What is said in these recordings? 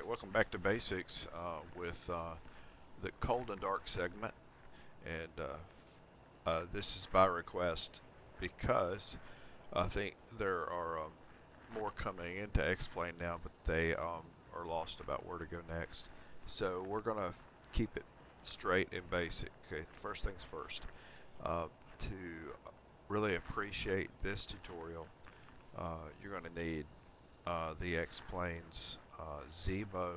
Alright, welcome back to Basics with the cold and dark segment, and this is by request because I think there are more coming into Xplane now, but they are lost about where to go next. So we're going to keep it straight and basic. Okay, first things first. To really appreciate this tutorial, you're going to need the Xplane's Zebo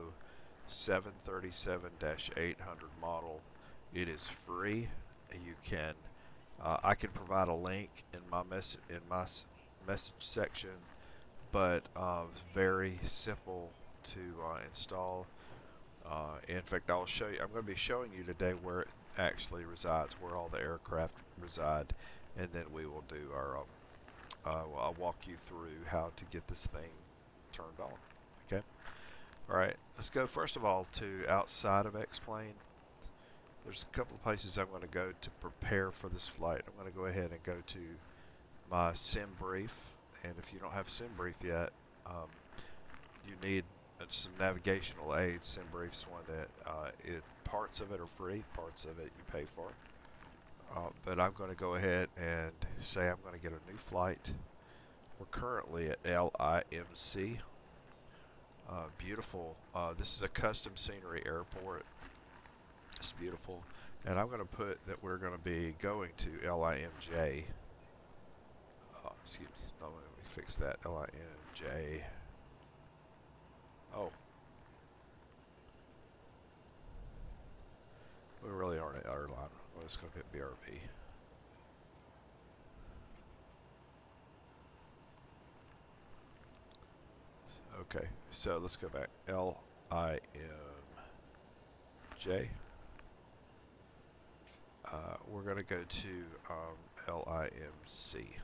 737-800 model. It is free. You can I can provide a link in my message section, but it's very simple to install. In fact, I'll show you. I'm going to be showing you today where it actually resides, where all the aircraft reside, and then we will do our I'll walk you through how to get this thing turned on. Okay. Alright, let's go first of all to outside of Xplane. There's a couple of places I'm going to go to prepare for this flight. I'm going to go ahead and go to my sim brief, and if you don't have sim brief yet, you need some navigational aids. Sim brief's one that parts of it are free, parts of it you pay for. But I'm going to go ahead and say I'm going to get a new flight. We're currently at LIMC. Beautiful. This is a custom scenery airport. It's beautiful. And I'm going to put that we're going to be going to LIMJ. Excuse me. No, let me fix that. LIMJ. Oh. We really aren't at airline. Well, it's going to hit BRV. Okay, so let's go back. LIMJ. We're going to go to LIMC.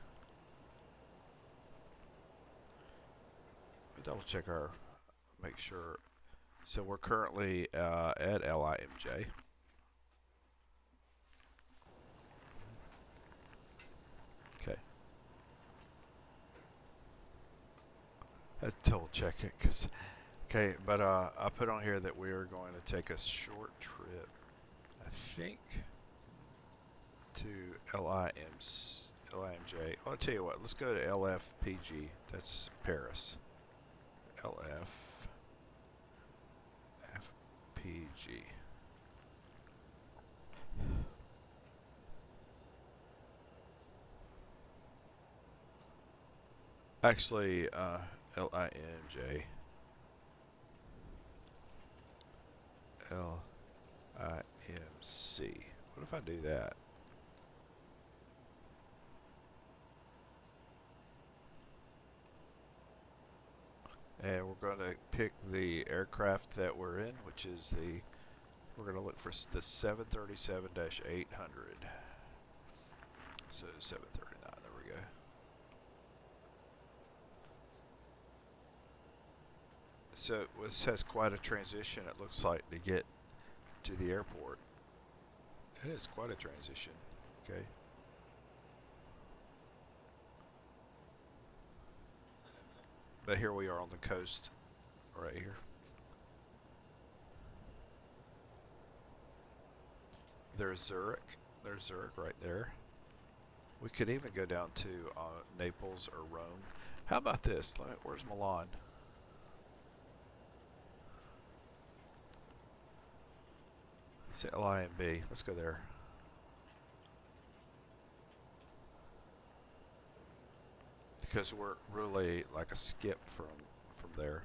Double check make sure. So we're currently at LIMJ. Okay. Double check it, cause okay, but I put on here that we are going to take a short trip, I think, to LIMJ. Well, I'll tell you what, let's go to LFPG. That's Paris. LFPG. Actually, LIMJ. LIMC. What if I do that? And we're going to pick the aircraft that we're in, which is we're going to look for the 737-800. So 739, there we go. So this has quite a transition, it looks like, to get to the airport. It is quite a transition. Okay. But here we are on the coast right here. There's Zurich. There's Zurich right there. We could even go down to Naples or Rome. How about this? Where's Milan? It's LIMB. Let's go there. Because we're really like a skip from there.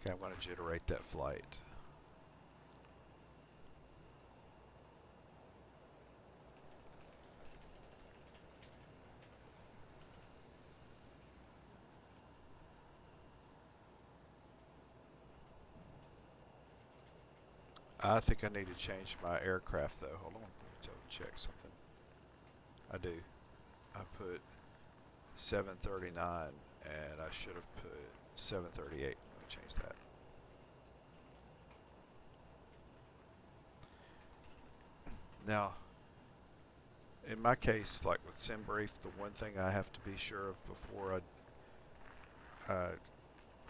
Okay, I'm going to generate that flight. I think I need to change my aircraft though. Hold on, let me check something. I do. I put 739 and I should have put 738. Let me change that. Now, in my case, like with SimBrief, the one thing I have to be sure of before I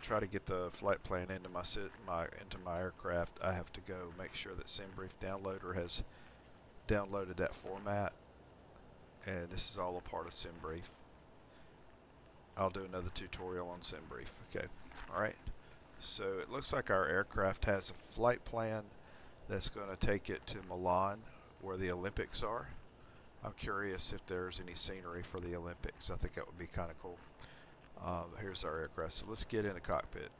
try to get the flight plan into my aircraft, I have to go make sure that SimBrief Downloader has downloaded that format, and this is all a part of SimBrief. I'll do another tutorial on SimBrief. Okay, alright. So it looks like our aircraft has a flight plan that's going to take it to Milan, where the Olympics are. I'm curious if there's any scenery for the Olympics. I think that would be kind of cool. Here's our aircraft. So let's get in the cockpit.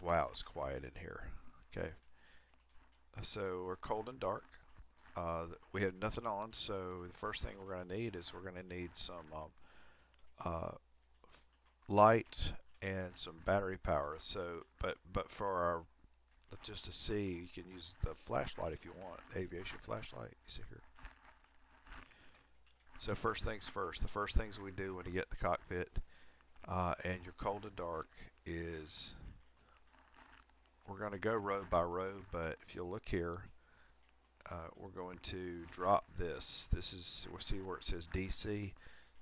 Wow, it's quiet in here. Okay. So we're cold and dark. We have nothing on, so the first thing we're going to need is we're going to need some light and some battery power. So, but for our, just to see, you can use the flashlight if you want, aviation flashlight. You see here. So first things first. The first things we do when you get in the cockpit and you're cold and dark is we're going to go row by row. But if you look here, we're going to drop this. This is, we'll see where it says DC.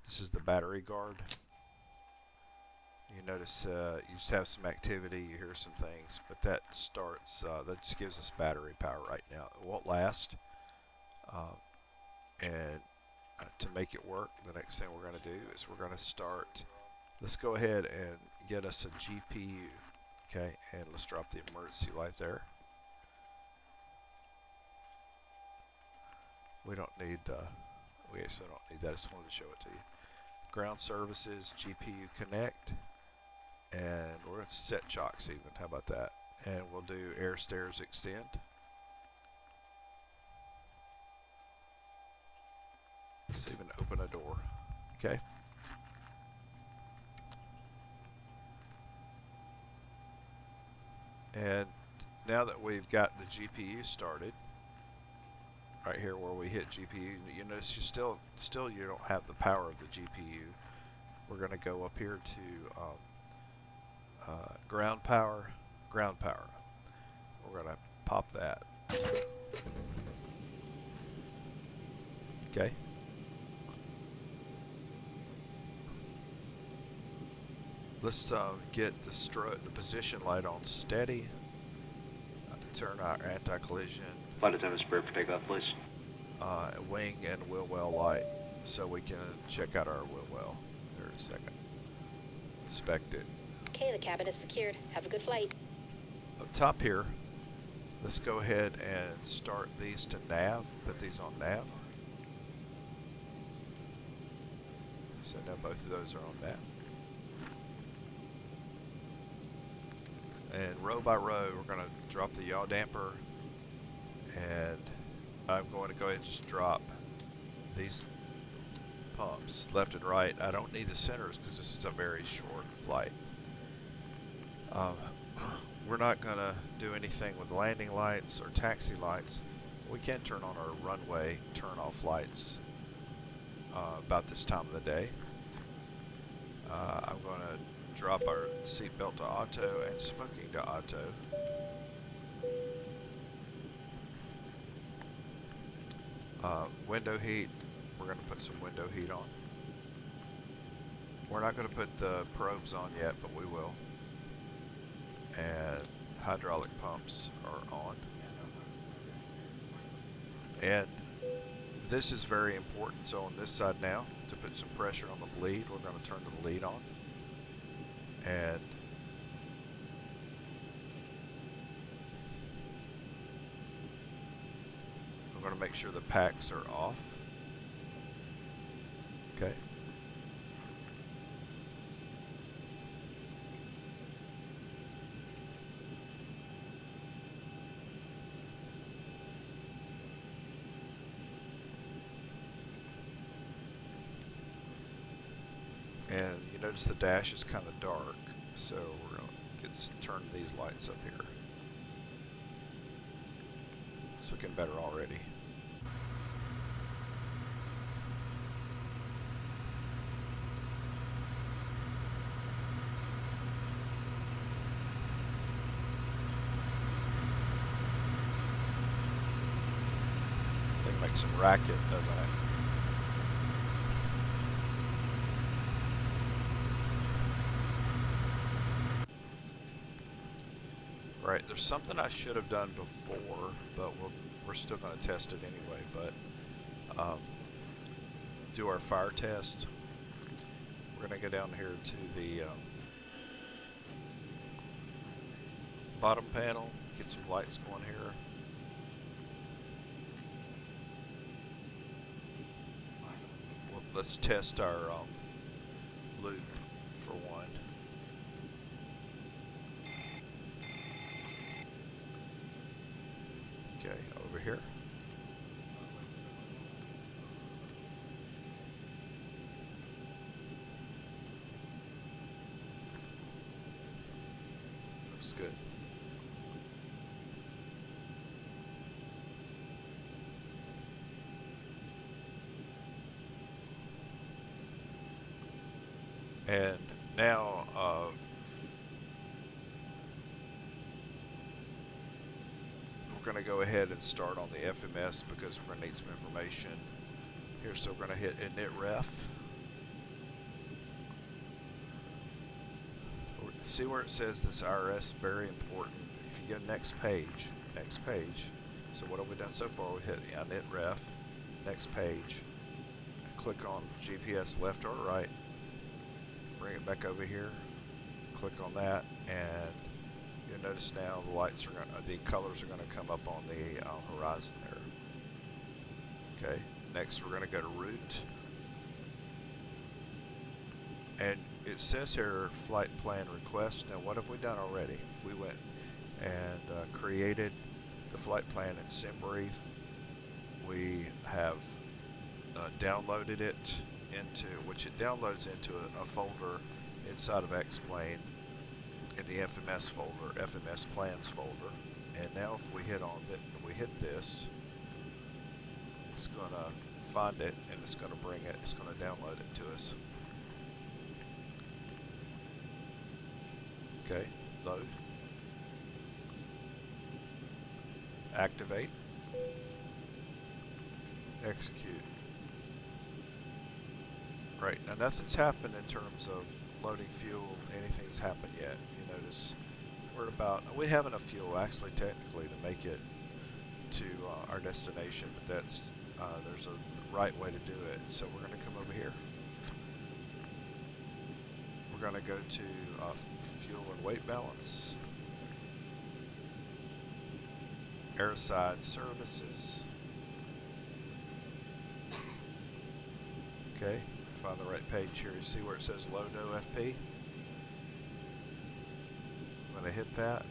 This is the battery guard. You notice you just have some activity, you hear some things, but that starts, that just gives us battery power right now. It won't last. And to make it work, the next thing we're going to do is we're going to start, let's go ahead and get us a GPU. Okay, and let's drop the emergency light there. We don't need, we actually don't need that, I just wanted to show it to you. Ground services, GPU connect, and we're going to set chocks even, how about that? And we'll do air stairs extend. Let's even open a door, okay? And now that we've got the GPU started, right here where we hit GPU, you notice you still you don't have the power of the GPU. We're going to go up here to ground power. We're going to pop that. Okay. Let's get the position light on steady. Turn our anti-collision. Flight attendant spare for takeoff, please. Wing and wheel well light, so we can check out our wheel well. There in a second. Inspect it. Okay, the cabin is secured. Have a good flight. Up top here, let's go ahead and start these to nav. Put these on nav. So now both of those are on nav. And row by row, we're going to drop the yaw damper, and I'm going to go ahead and just drop these pumps left and right. I don't need the centers because this is a very short flight. We're not going to do anything with landing lights or taxi lights. We can turn on our runway turn-off lights about this time of the day. I'm going to drop our seatbelt to auto and smoking to auto. Window heat, we're going to put some window heat on. We're not going to put the probes on yet, but we will. And hydraulic pumps are on. And this is very important. So on this side now, to put some pressure on the bleed, we're going to turn the lead on. And we're going to make sure the packs are off. Okay. And you notice the dash is kind of dark, so we're going to turn these lights up here. It's looking better already. They make some racket, doesn't it? Right, there's something I should have done before, but we're still going to test it anyway. But do our fire test. We're going to go down here to the bottom panel, get some lights going here. Well, let's test our loop for one. Okay, over here. Looks good. And now we're going to go ahead and start on the FMS because we're going to need some information here. So we're going to hit init ref. See where it says this IRS, very important. If you go next page. So what have we done so far? We've hit init ref, next page. Click on GPS left or right. Bring it back over here, click on that, and you'll notice now the lights are going to, the colors are going to come up on the horizon there. Okay, next we're going to go to route, and it says here flight plan request. Now what have we done already? We went and created the flight plan in SimBrief. We have downloaded it into, which it downloads into a folder inside of Xplane in the FMS folder, FMS plans folder. And now if we hit on it, we hit this, it's going to find it and it's going to bring it, it's going to download it to us. Okay, load, activate, execute. Right, now nothing's happened in terms of loading fuel, anything's happened yet. You notice we're about, we have enough fuel actually technically to make it to our destination, but that's, there's a right way to do it. So we're going to come over here. We're going to go to fuel and weight balance, airside services. Okay. Find the right page here. You see where it says load OFP? I'm going to hit that.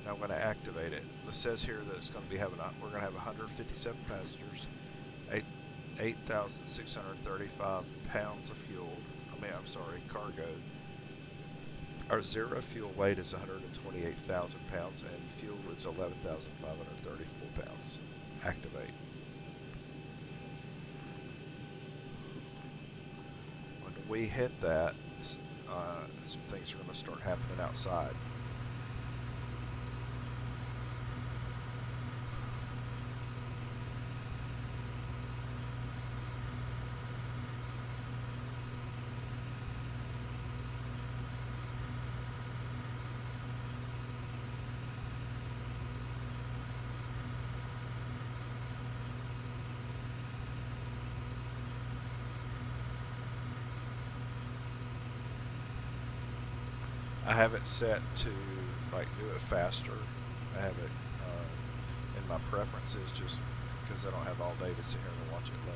Now I'm going to activate it. It says here that it's going to be having, we're going to have 157 passengers, 8,635 pounds of fuel. Cargo. Our zero fuel weight is 128,000 pounds and fuel is 11,534 pounds. Activate. We hit that, some things are going to start happening outside. I have it set to like do it faster. I have it in my preferences just because I don't have all day to sit here and watch it load.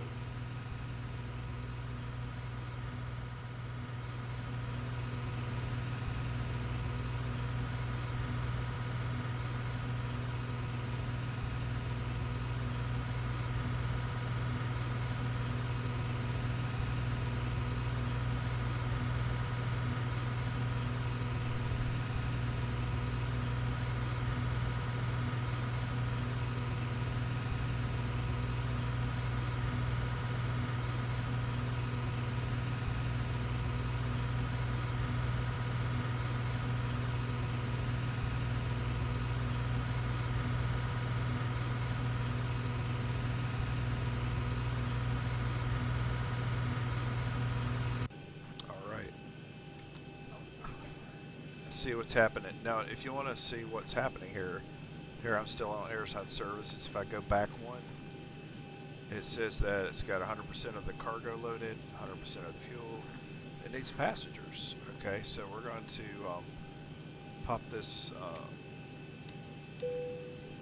see what's happening. Now, if you want to see what's happening here, I'm still on airside services. If I go back one, it says that it's got 100% of the cargo loaded, 100% of the fuel. It needs passengers. Okay, so we're going to pop this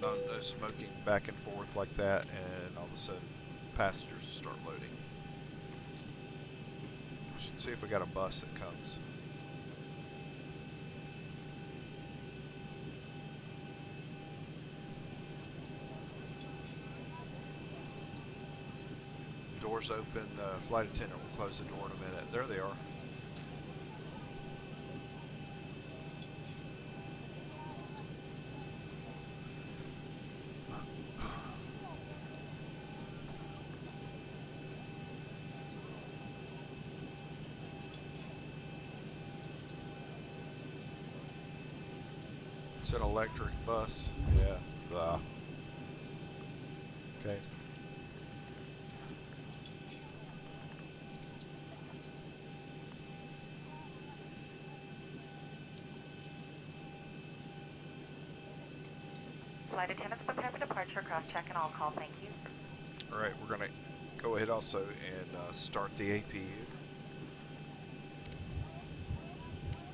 no smoking back and forth like that, and all of a sudden passengers will start loading. We should see if we got a bus that comes. Doors open. Flight attendant will close the door in a minute. There they are. It's an electric bus. Yeah. Okay. Flight attendants prepare for departure. Cross-check and all call. Thank you. All right, we're going to go ahead also and start the APU.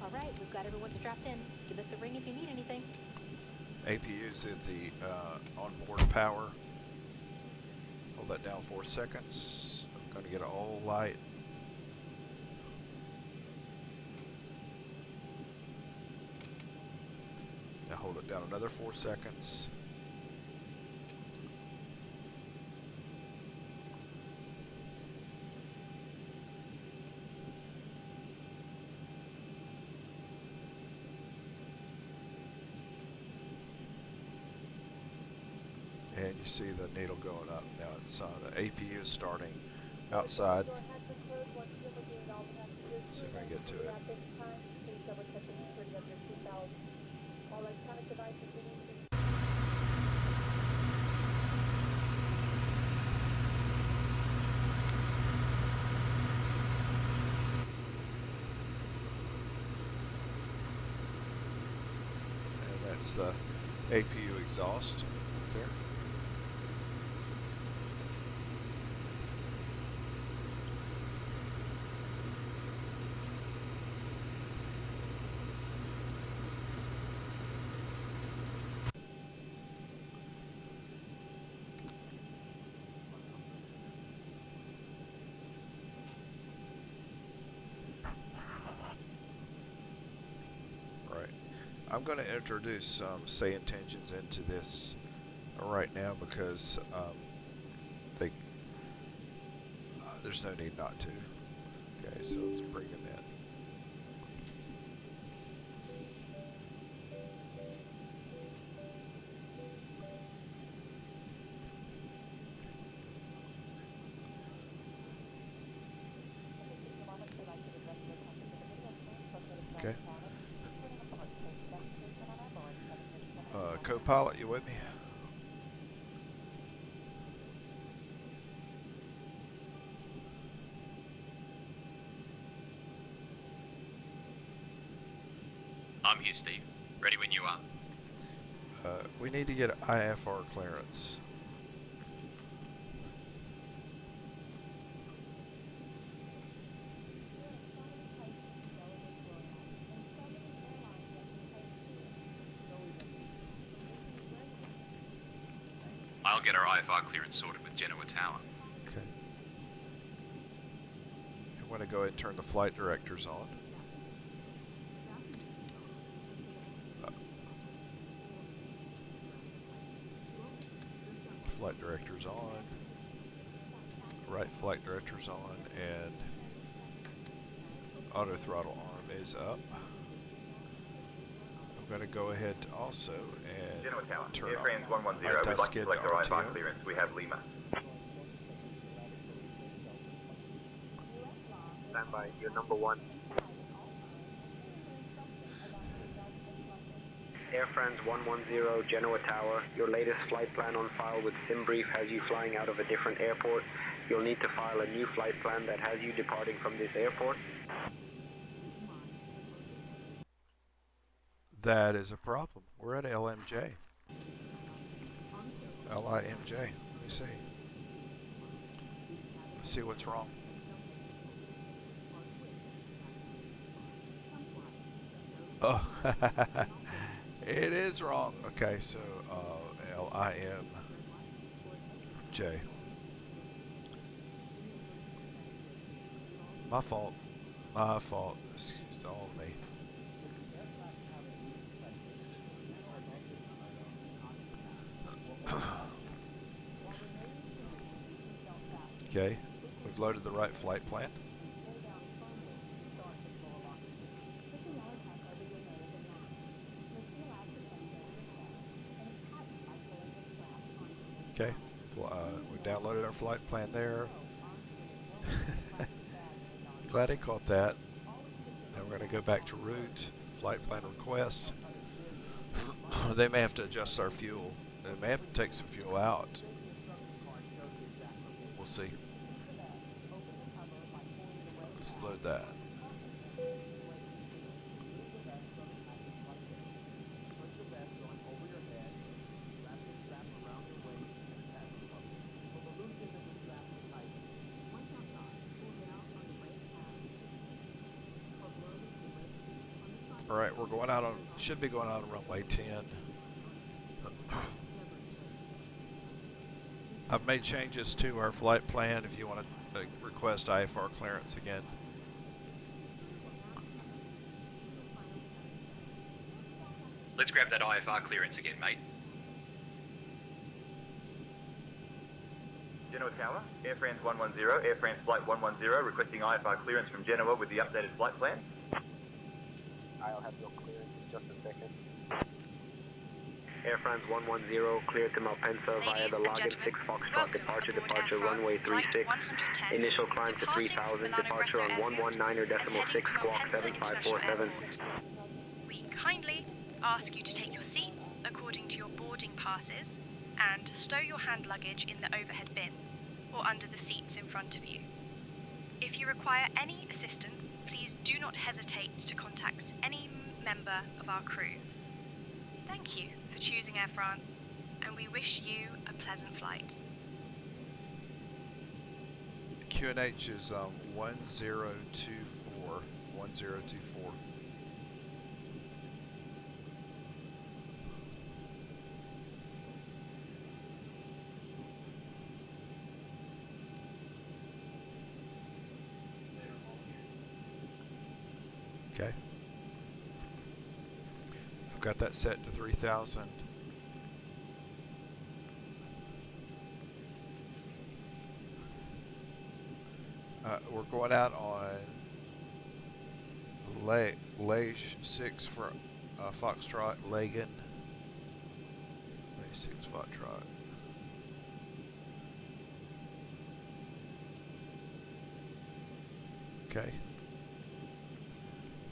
All right, we've got everyone strapped in. Give us a ring if you need anything. APU's at the onboard power. Hold that down 4 seconds. I'm going to get an all light. Now hold it down another 4 seconds. And you see the needle going up. Now it's the APU is starting outside. Let's see if I can get to it. And that's the APU exhaust there. I'm going to introduce say intentions into this right now because there's no need not to. Okay, so let's bring them in. Okay. Co-pilot, you with me? I'm here, Steve. Ready when you are. We need to get IFR clearance. I'll get our IFR clearance sorted with Genoa Tower. Okay. I want to go ahead and turn the flight directors on. Flight directors on. Right flight directors on, and auto throttle arm is up. I'm going to go ahead also and Genoa Tower, turn airframes on 110, we'd like to select our IFR RTO. clearance. We have Lima. Stand by, you're number 1. Air France 110, Genoa Tower. Your latest flight plan on file with SimBrief has you flying out of a different airport. You'll need to file a new flight plan that has you departing from this airport. That is a problem. We're at LMJ. LIMJ. Let me see. Let's see what's wrong. Oh, it is wrong. Okay, so LIMJ. My fault. My fault. It's all me. Okay, we've loaded the right flight plan. Okay, we downloaded our flight plan there. Glad I caught that. Now we're going to go back to route, flight plan request. They may have to adjust our fuel. They may have to take some fuel out. We'll see. Let's load that. All right, we're going out on, should be going out on runway 10. I've made changes to our flight plan if you want to request IFR clearance again. Let's grab that IFR clearance again, mate. Genoa Tower, Air France 110, Air France Flight 110, requesting IFR clearance from Genoa with the updated flight plan. I'll have your clearance in just a second. Air France 110, cleared to Malpensa via the Login 6 Foxtrot, departure runway 36. Initial climb to 3000, departure on 119.6, squawk 7547. We kindly ask you to take your seats according to your boarding passes and stow your hand luggage in the overhead bins or under the seats in front of you. If you require any assistance, please do not hesitate to contact any member of our crew. Thank you for choosing Air France, and we wish you a pleasant flight. QNH is 1024. 1024. Okay. I've got that set to 3000. We're going out on Lage 6 for Foxtrot, Lagan. Lage 6 Foxtrot. Okay.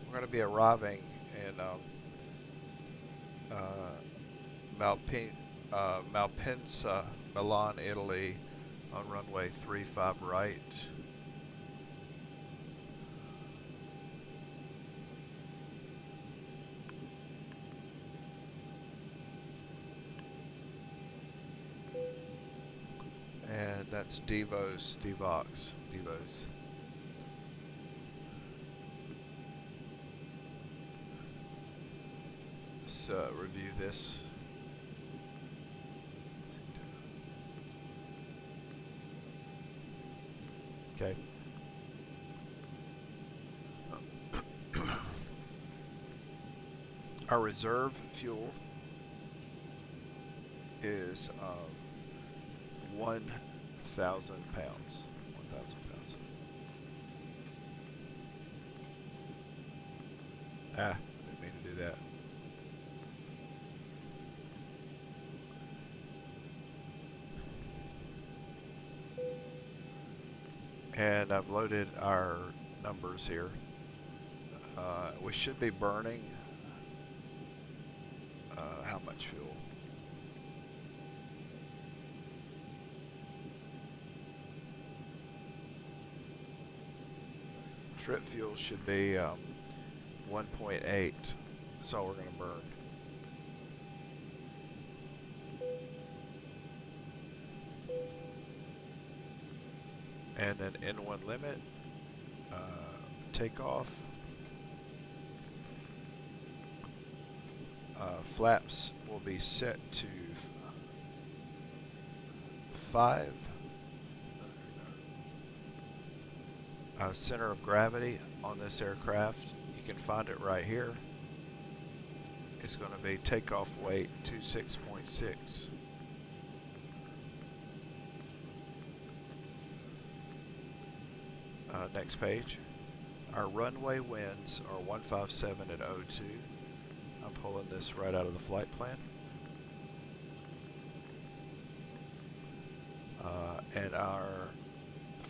We're going to be arriving in Malpensa, Milan, Italy on runway 35 right. And that's Devos. Let's review this. Okay. Our reserve fuel is 1,000 pounds. 1,000 pounds. Ah, didn't mean to do that. And I've loaded our numbers here. We should be burning how much fuel? Trip fuel should be 1.8. That's all we're going to burn. and then N1 limit, takeoff, flaps will be set to 5. Center of gravity on this aircraft, you can find it right here. It's going to be takeoff weight 26.6. Next page. Our runway winds are 157 at 02. I'm pulling this right out of the flight plan. And our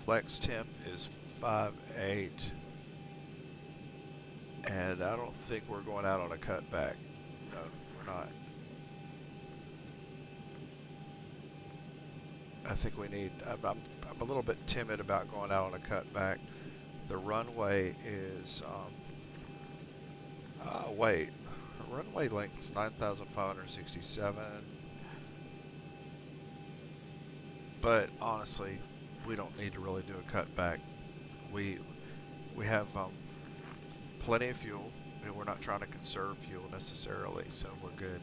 flex temp is 5.8. And I don't think we're going out on a cutback. No, we're not. I think we need, I'm a little bit timid about going out on a cutback. The runway is, wait, runway length is 9,567. But honestly, we don't need to really do a cutback. We have plenty of fuel, and we're not trying to conserve fuel necessarily, so we're good.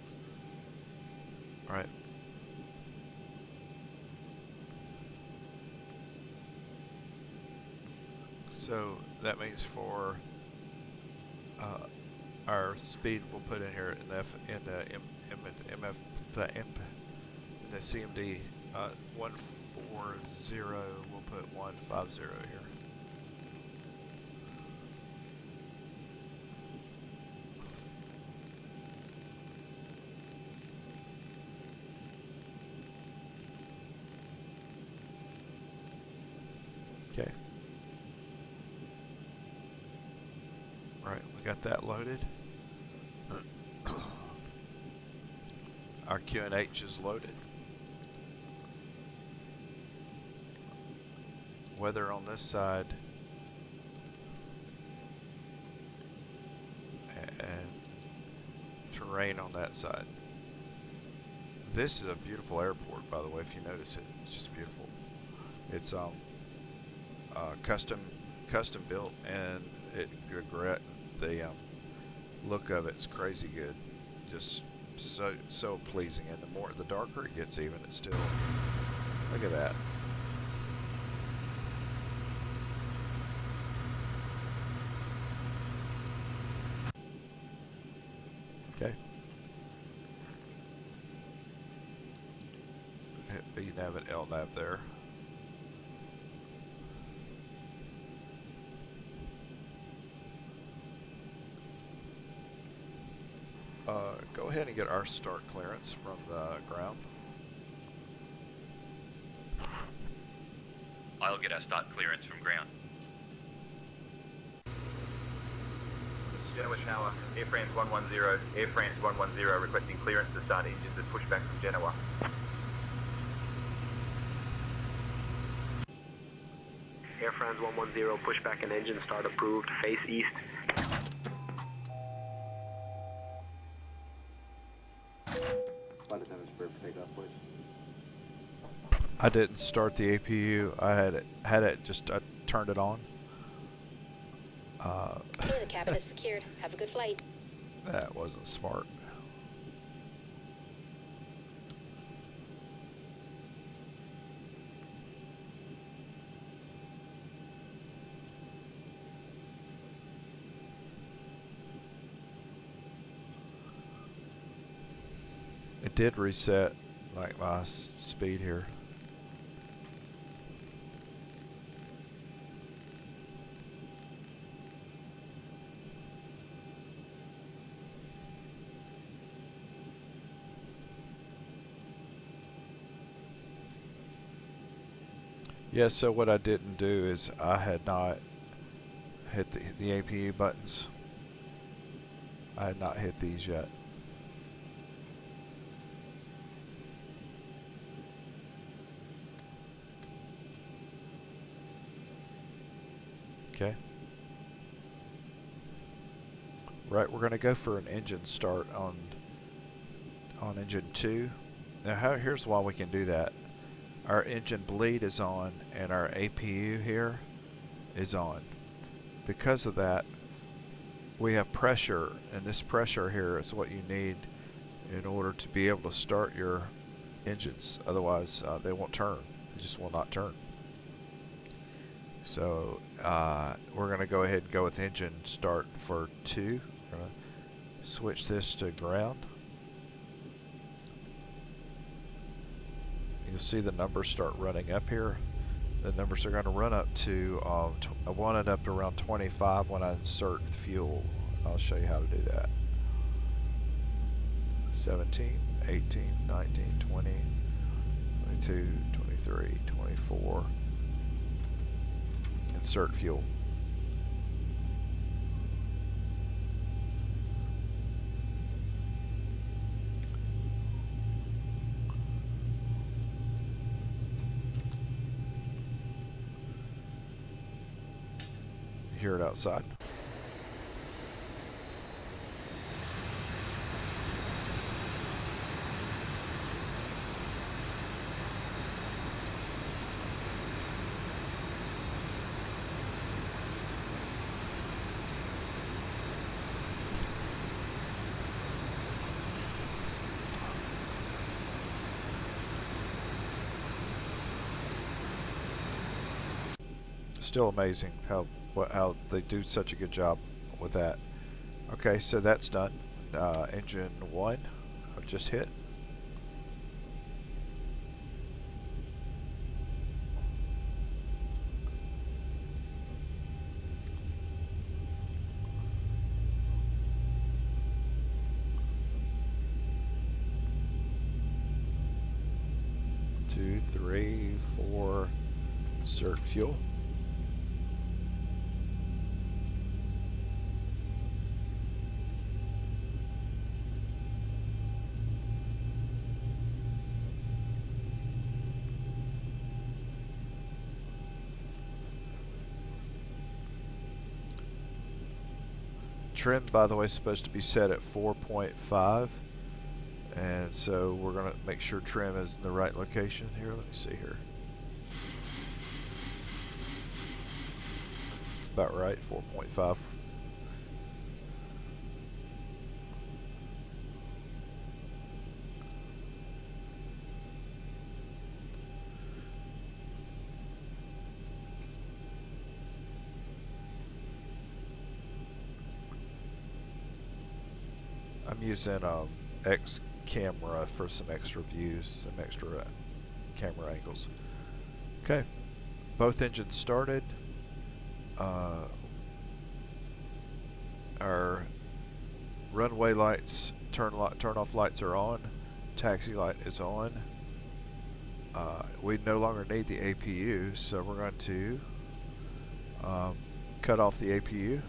All right. So that means for our speed, we'll put in here in the CMD 140. We'll put 150 here. Okay. Right, we got that loaded. Our QNH is loaded. Weather on this side and terrain on that side. This is a beautiful airport, by the way. If you notice it, it's just beautiful. It's custom built, and the look of it's crazy good. Just so pleasing, and the darker it gets, even it's still. Look at that. Okay. Hit B nav and L nav there. Go ahead and get our start clearance from the ground. I'll get our start clearance from ground. Genoa Tower, Air France 110, Air France 110 requesting clearance to start engines at Pushback from Genoa. Air France 110, pushback and engine start approved, face east. I didn't start the APU. I had it just I turned it on. Okay, the cabin is secured. Have a good flight. That wasn't smart. It did reset like my speed here. Yeah, so what I didn't do is I had not hit the APU buttons. I had not hit these yet. Okay. Right, we're going to go for an engine start on engine 2. Now here's why we can do that. our engine bleed is on and our APU here is on. Because of that, we have pressure, and this pressure here is what you need in order to be able to start your engines. Otherwise, they won't turn. They just will not turn. So we're going to go ahead and go with engine start for 2. We're going to switch this to ground. You'll see the numbers start running up here. The numbers are going to run up to, I want it up to around 25 when I insert fuel. I'll show you how to do that. 17, 18, 19, 20, 22, 23, 24. Insert fuel. Hear it outside. Still amazing how they do such a good job with that. Okay, so that's done. Engine 1 I've just hit. Two, three, four. Insert fuel. Trim, by the way, is supposed to be set at 4.5, and so we're going to make sure trim is in the right location here. Let me see here. About right, 4.5. I'm using X camera for some extra views, some extra camera angles. Okay, both engines started. Our runway lights, turn off lights are on. Taxi light is on. We no longer need the APU, so we're going to cut off the APU.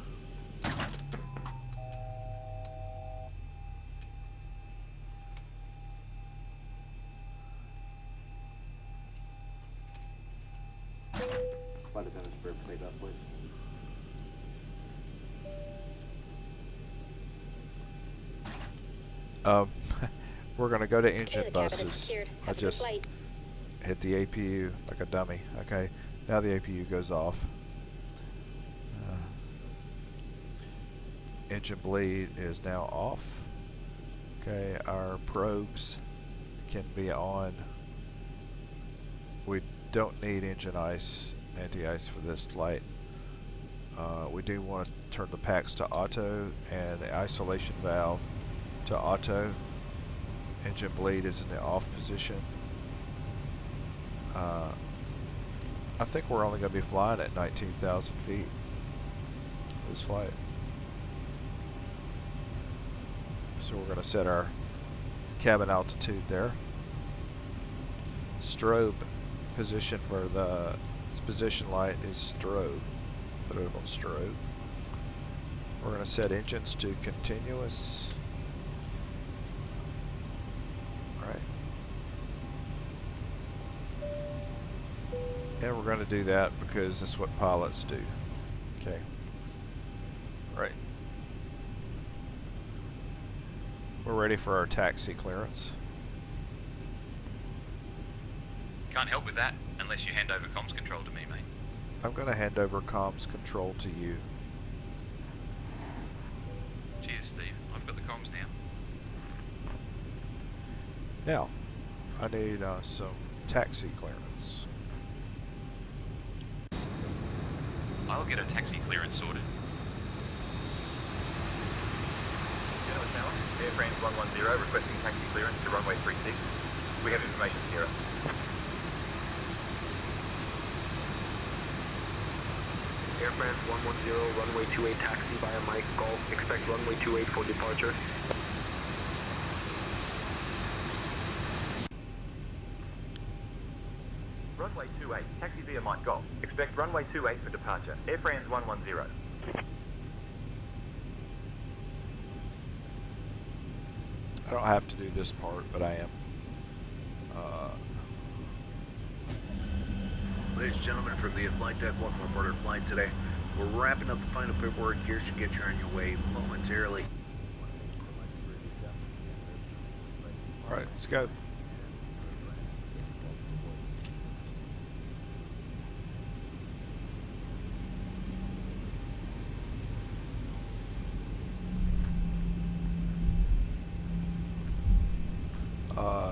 We're going to go to engine buses. I just hit the APU like a dummy. Okay, now the APU goes off. Engine bleed is now off. Okay, our probes can be on. We don't need engine ice, anti-ice for this flight. We do want to turn the packs to auto and the isolation valve to auto. Engine bleed is in the off position. I think we're only going to be flying at 19,000 feet this flight. So we're going to set our cabin altitude there. Strobe position for the position light is strobe. Put it on strobe. We're going to set engines to continuous. And we're going to do that because that's what pilots do. Okay. Right. We're ready for our taxi clearance. Can't help with that unless you hand over comms control to me, mate. I'm going to hand over comms control to you. Cheers, Steve. I've got the comms now. Now, I need some taxi clearance. I'll get a taxi clearance sorted. Genoa Tower, Air France 110 requesting taxi clearance to runway 36. We have information, Sierra. Air France 110, runway 28 taxi via Mike Golf. Expect runway 28 for departure. Runway 28, taxi via Mike Golf. Expect runway 28 for departure. Air France 110. I don't have to do this part, but I am. Ladies and gentlemen, for the flight deck, welcome aboard our flight today. We're wrapping up the final paperwork here, so get you on your way momentarily. Alright, let's go.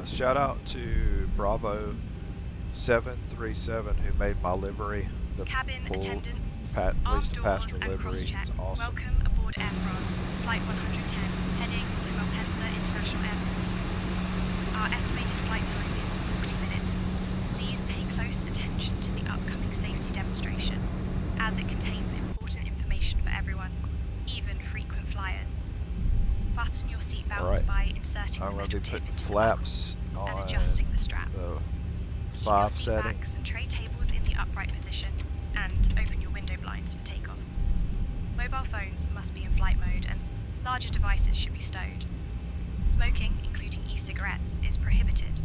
Shout out to Bravo 737 who made my livery. The Cabin full attendants, at least a armed doors passenger and livery. cross-check. It's awesome. Welcome aboard Air France, Flight 110, heading to Malpensa International Airport. Our estimated flight time is 40 minutes. Please pay close attention to the upcoming safety demonstration, as it contains important information for everyone, even frequent flyers. Fasten your seatbelts by inserting I'm the going to metal be tip putting into flaps the buckle on and adjusting the strap. the Keep 5 your seat setting. backs and tray tables in the upright position, and open your window blinds for takeoff. Mobile phones must be in flight mode, and larger devices should be stowed. Smoking, including e-cigarettes, is prohibited.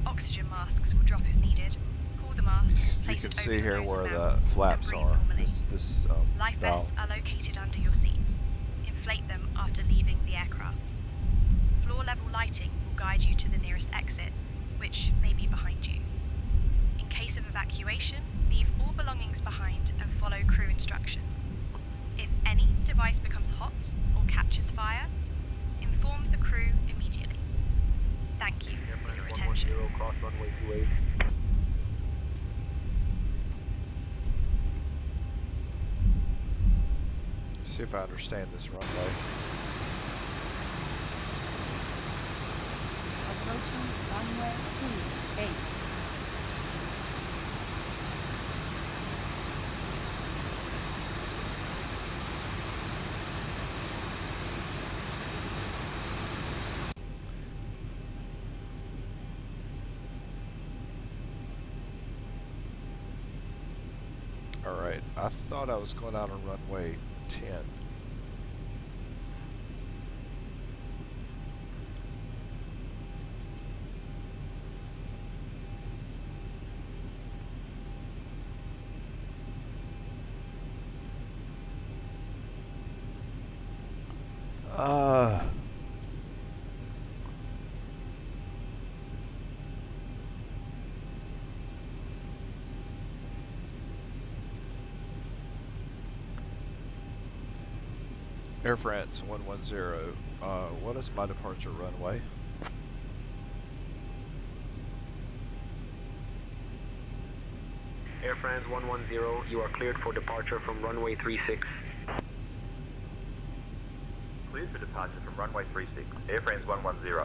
Oxygen masks will drop if needed. Pull the mask, You place can it over see your here nose where and the mouth, flaps and breathe are. normally. This Life valve. vests are located under your seat. Inflate them after leaving the aircraft. Floor-level lighting will guide you to the nearest exit, which may be behind you. In case of evacuation, leave all belongings behind and follow crew instructions. If any device becomes hot or catches fire, inform the crew immediately. Thank you Air for France your attention. 110, cross runway 28. See if I understand this runway. Approaching runway 28. Alright, I thought I was going out on runway 10. Air France 110, what is my departure runway? Air France 110, you are cleared for departure from runway 36. Cleared for departure from runway 36. Air France 110.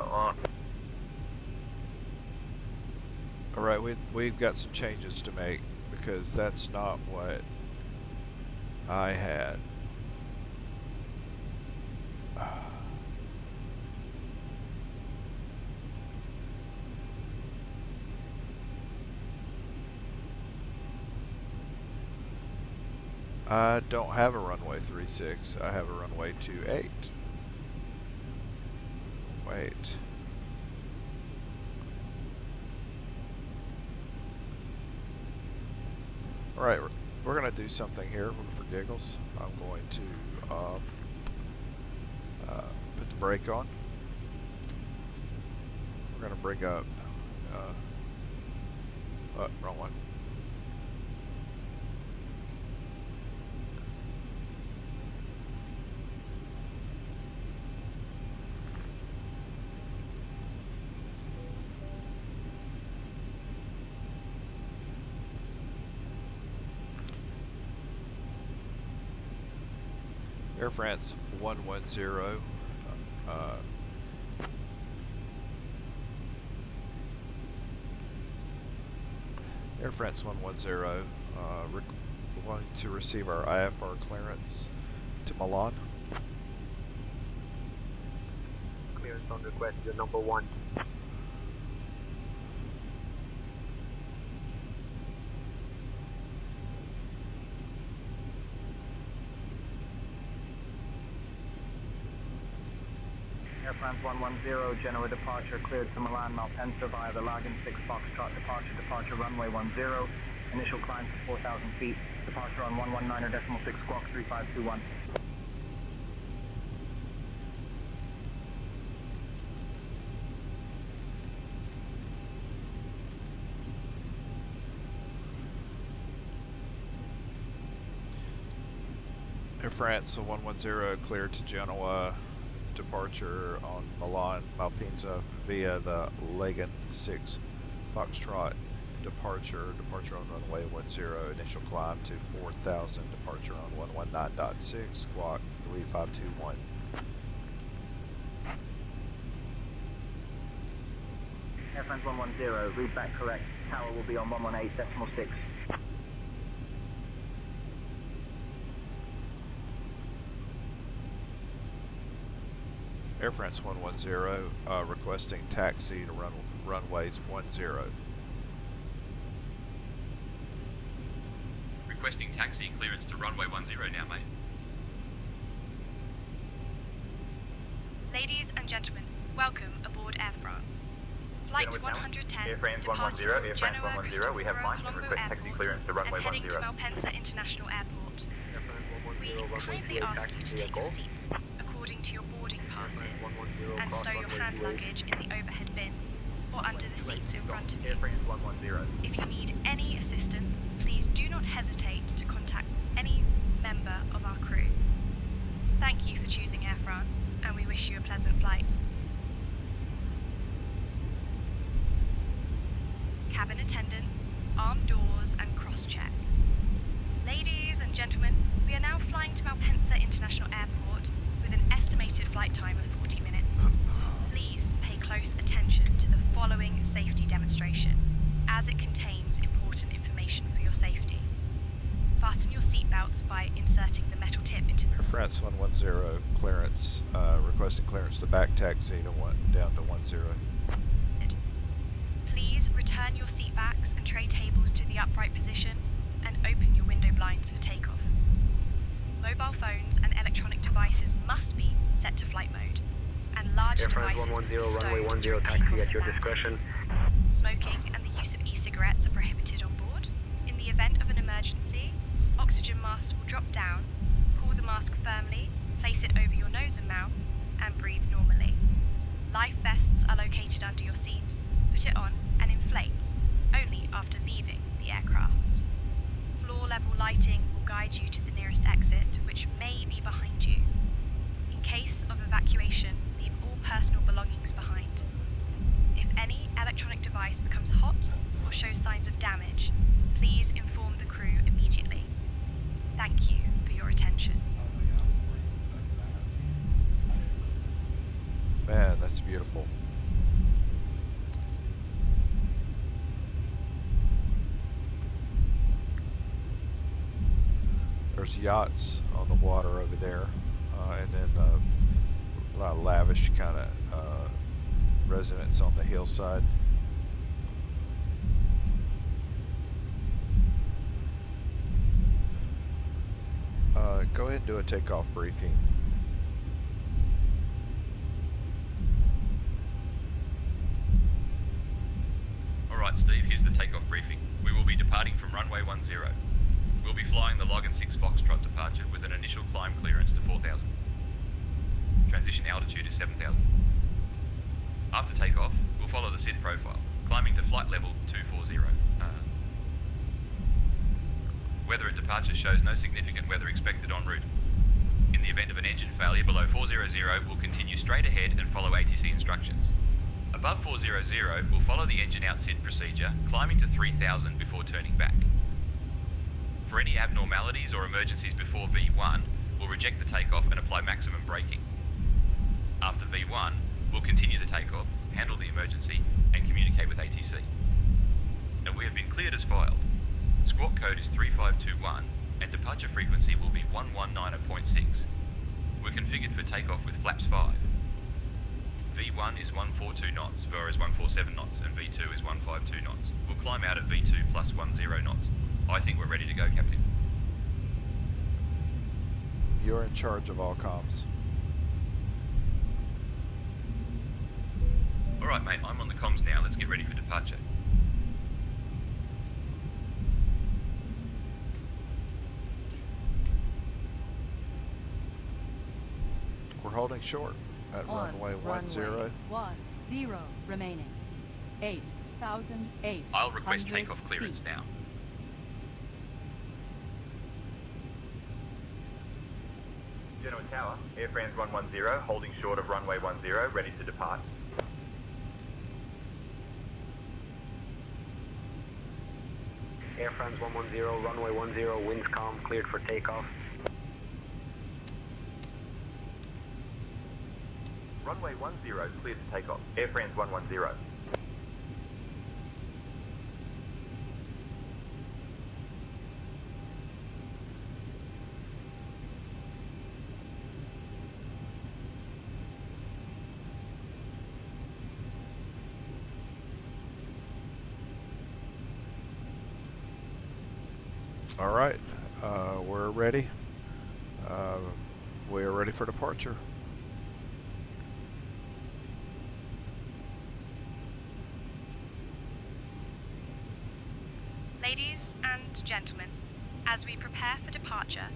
Alright, we've got some changes to make because that's not what I had. I don't have a runway 36, I have a runway 28. Wait. Alright, we're going to do something here for giggles. I'm going to put the brake on. We're going to bring up Wrong one. Air France 110. Air France 110. We're wanting to receive our IFR clearance to Milan. Clearance on request, you're number 1. Air France 110, Genoa departure cleared to Milan, Malpensa via the Lagan 6 Foxtrot departure runway 10, initial climb to 4,000 feet, departure on 119.6 squawk 3521. Air France 110 cleared to Genoa, departure on Milan Malpensa via the Lagan 6 Foxtrot departure on runway 10, initial climb to 4,000, departure on 119.6 squawk 3521. Air France 110, read back correct, tower will be on 118.6. Air France 110, requesting taxi to runways 10. Requesting taxi clearance to runway 10 now, mate. Ladies and gentlemen, welcome aboard Air France. Flight Genoa Tower, 110, Air France 110, departing Air from France Genoa 110, we have Cristoforo line and Colombo request taxi Airport clearance to runway and heading 10. to Malpensa International Airport. We kindly ask you to take your seats according to your boarding passes and stow your hand luggage in the overhead bins or under the seats in front of you. Air France 110. If you need any assistance, please do not hesitate to contact any member of our crew. Thank you for choosing Air France, and we wish you a pleasant flight. Cabin attendants, armed doors, and cross-check. Ladies and gentlemen, we are now flying to Malpensa International Airport with an estimated flight time of 40 minutes. Please pay close attention to the following safety demonstration, as it contains important information for your safety. Fasten your seatbelts by inserting the metal tip into Air France 110 clearance, requesting clearance to back taxi to down to 10. Please return your seat backs and tray tables to the upright position and open your window blinds for takeoff. Mobile phones and electronic devices must be set to flight mode, and larger Air France devices must be 110, runway stowed 10, during taxi takeoff at and your landing. discretion. Smoking and the use of e-cigarettes are prohibited on board. In the event of an emergency, oxygen masks will drop down. Pull the mask firmly, place it over your nose and mouth, and breathe normally. Life vests are located under your seat. Put it on and inflate, only after leaving the aircraft. Floor-level lighting will guide you to the nearest exit, which may be behind you. In case of evacuation, leave all personal belongings behind. If any electronic device becomes hot or shows signs of damage, please inform the crew immediately. Thank you for your attention. Man, that's beautiful. There's yachts on the water over there, and then a lot of lavish kind of residence on the hillside. Go ahead and do a takeoff briefing. Alright, Steve, here's the takeoff briefing. We will be departing from runway 10. We'll be flying the Logan 6 Foxtrot departure with an initial climb clearance to 4,000. Transition altitude is 7,000. After takeoff, we'll follow the SID profile, climbing to flight level 240. Weather at departure shows no significant weather expected en route. In the event of an engine failure below 400, we'll continue straight ahead and follow ATC instructions. Above 400, we'll follow the engine out SID procedure, climbing to 3000 before turning back. For any abnormalities or emergencies before V1, we'll reject the takeoff and apply maximum braking. After V1, we'll continue the takeoff, handle the emergency, and communicate with ATC. And we have been cleared as filed. Squawk code is 3521, and departure frequency will be 119.6. We're configured for takeoff with flaps 5. V1 is 142 knots, VOR is 147 knots, and V2 is 152 knots. We'll climb out at V2 plus 10 knots. I think we're ready to go, Captain. You're in charge of all comms. Alright mate, I'm on the comms now. Let's get ready for departure. We're holding short at runway 10. 10 remaining. 8,800 I'll request takeoff clearance now. Genoa Tower, Air France 110, holding short of runway 10, ready to depart. Air France 110, runway 10, winds calm, cleared for takeoff. Runway 10 cleared to take off. Air France 110. All right, we're ready. We are ready for departure. Ladies and gentlemen, as we prepare for departure,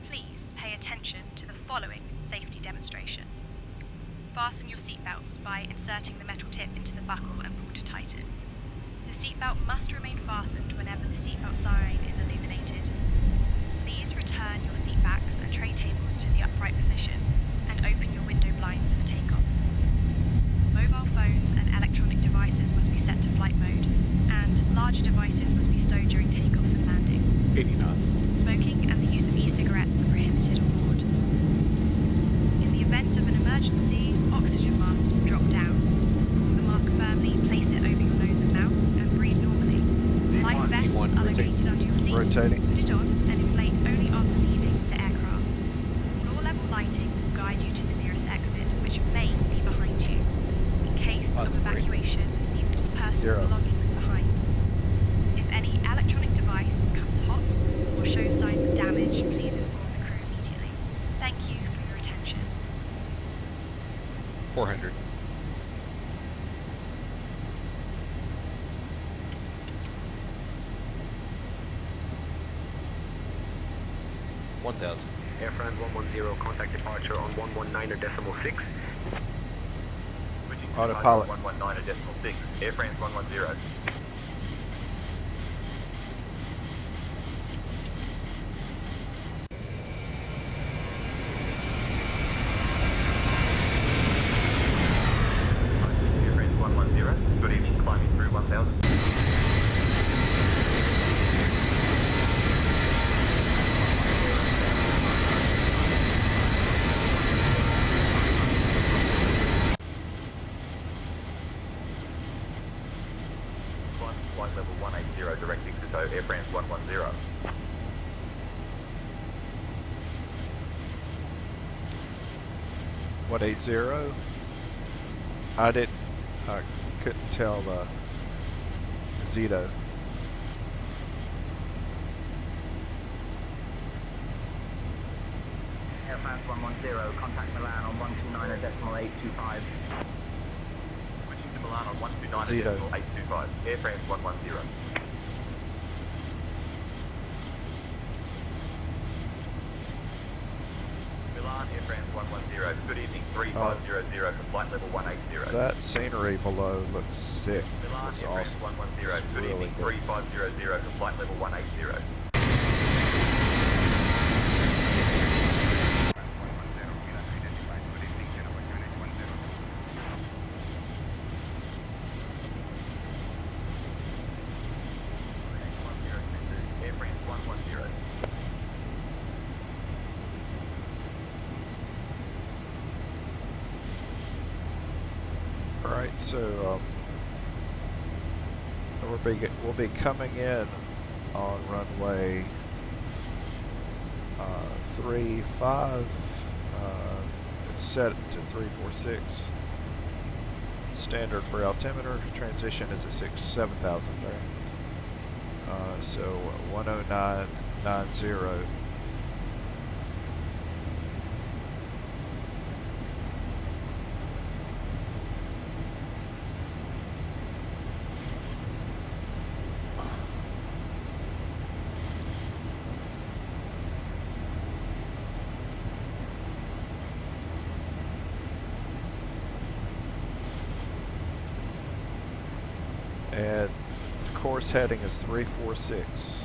please pay attention to the following safety demonstration. Fasten your seatbelts by inserting the metal tip into the buckle and pull to tighten. The seatbelt must remain fastened whenever the seatbelt sign is illuminated. Please return your seat backs and tray tables to the upright position and open your window blinds for takeoff. Mobile phones and electronic devices must be set to flight mode, and larger devices must be stowed during takeoff and landing. 80 knots. Smoking and the use of e-cigarettes are prohibited on board. In the event of an emergency, oxygen masks will drop down. The mask firmly, place it over your nose and mouth, and breathe normally. Life vests are located under your seat. Rotating. Put it on and inflate only after leaving the aircraft. Floor level lighting will guide you to the nearest exit, which may be behind you. In case of evacuation, leave all personal belongings behind. If any electronic device becomes hot or shows signs of damage, please inform the crew immediately. Thank you for your attention. 400. Air France 110, contact departure on 119.6. Switching to Autopilot. departure on 119.6. Air France 110. Air France 110, good evening, climbing through 1000. Flight level 180, direct XChecklist, Air France 110. What 80? I couldn't tell the Zito. Air France 110, contact Milan on 129.825. Switching to Milan on 129.825. Air France 110. Milan, Air France 110. Good evening, 3500 for flight level 180. That scenery below looks sick. Milan, Looks Air France awesome. 110. Good Really evening, good. 3500 for flight level 180. So we'll be coming in on runway 35. It's set to 346. Standard for altimeter. Transition is at 7,000 there. So 109.90. And course heading is 346.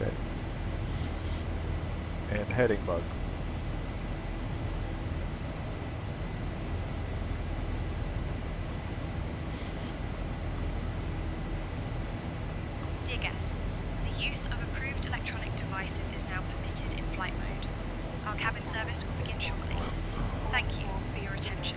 Okay. And heading bug. Dear guests, the use of approved electronic devices is now permitted in flight mode. Our cabin service will begin shortly. Thank you for your attention.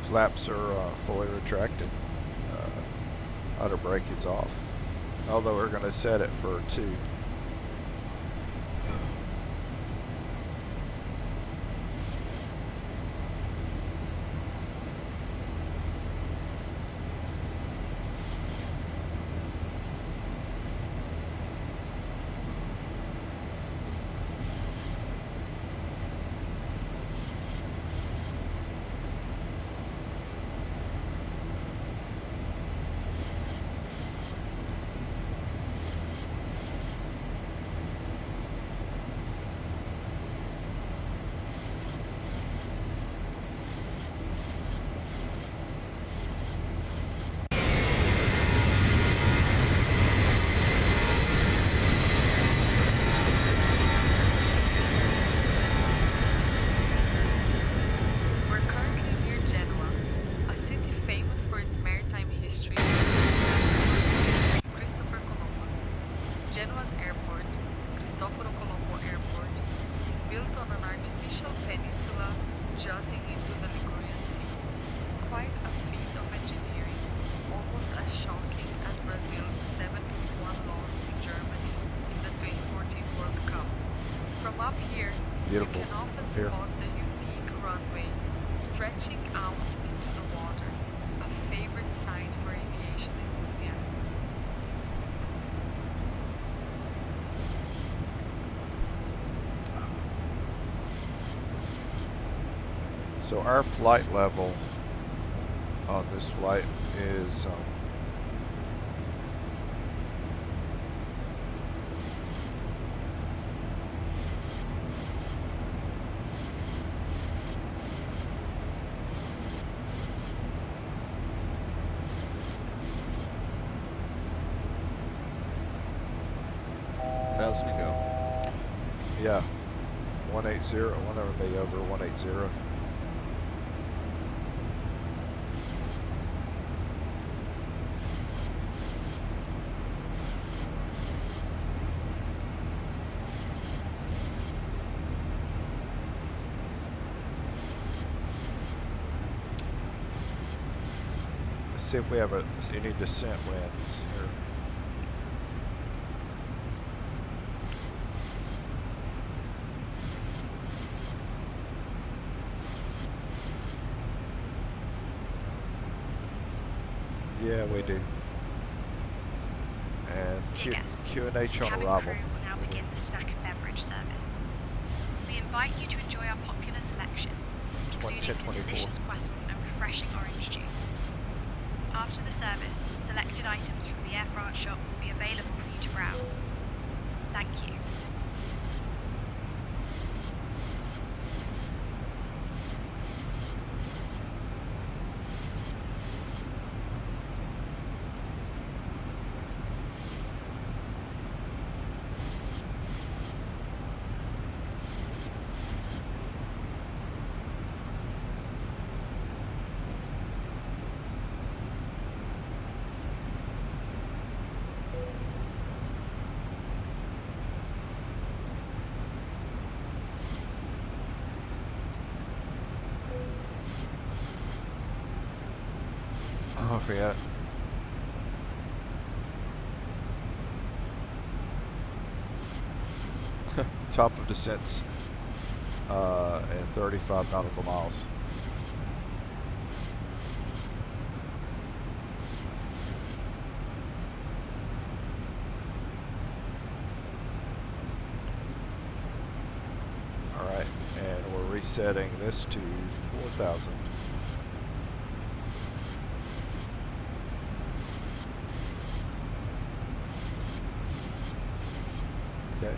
Flaps are fully retracted. Auto brake is off. Although we're going to set it for 2. Beautiful. You can often Here. spot the unique runway stretching out into the water, a favorite sight for aviation enthusiasts. So our flight level on this flight is thousand to go. yeah, 180. Whenever they over 180. Let's see if we have any descent winds here. Yeah, we do. And QNH on cabin arrival. crew will now begin the snack and beverage service. We invite you to enjoy our popular selection, including the delicious croissant and refreshing orange juice. After the service, Selected items from the Air France shop will be available for you to browse. Thank you. Oh, I forgot. Top of descents and 35 nautical miles. All right, and we're resetting this to 4,000. Okay.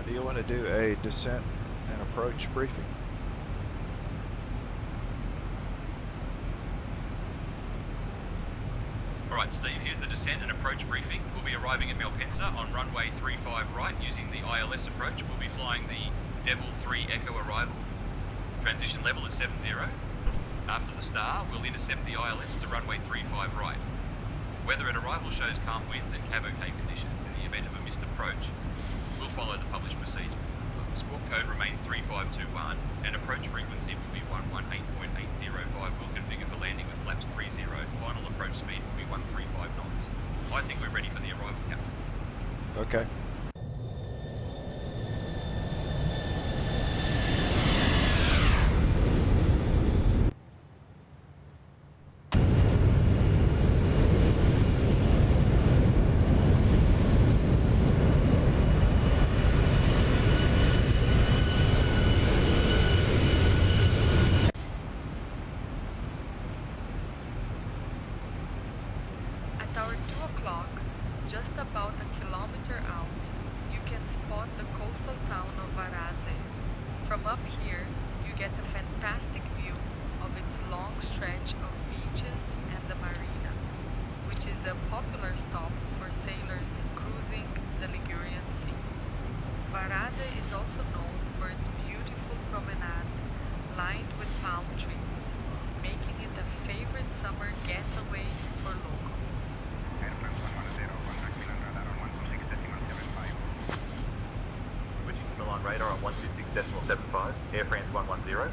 Do you want to do a descent and approach briefing? Alright Steve, here's the descent and approach briefing. We'll be arriving at Malpensa on runway 35 right using the ILS approach. We'll be flying the Devil 3 Echo arrival. Transition level is 70. After the star, we'll intercept the ILS to runway 35 right. Weather at arrival shows calm winds and cab okay conditions in the event of a missed approach. We'll follow the published procedure. Squawk code remains 3521 and approach frequency will be 118.805. We'll configure for landing with flaps 30. Final approach speed will be 135 knots. I think we're ready for the arrival, Captain. Okay. Just about a kilometer out, you can spot the coastal town of Varazze. From up here, you get a fantastic view of its long stretch of beaches and the marina, which is a popular stop for sailors cruising the Ligurian Sea. Varazze is also known for its beautiful promenade lined with palm trees, making it a favorite summer getaway for locals. Switching to Milan radar on 126.75, Air France 110.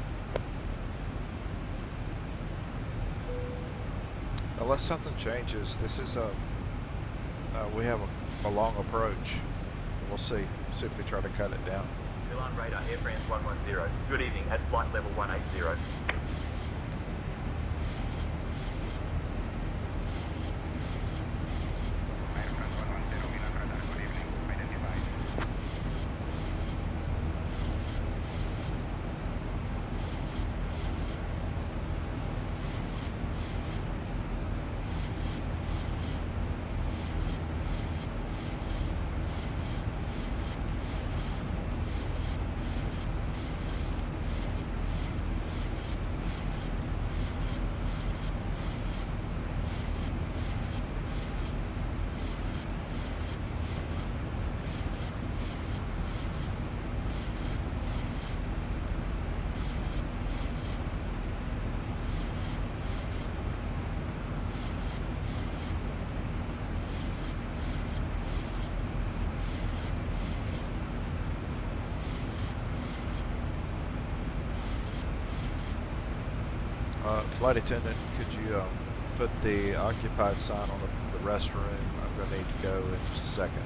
Unless something changes, this is we have a long approach. We'll see if they try to cut it down. Milan radar, Air France 110. Good evening, at flight level 180. Flight attendant, could you put the occupied sign on the restroom. I'm going to need to go in just a second.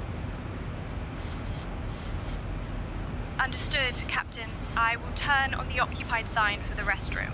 Understood, Captain. I will turn on the occupied sign for the restroom.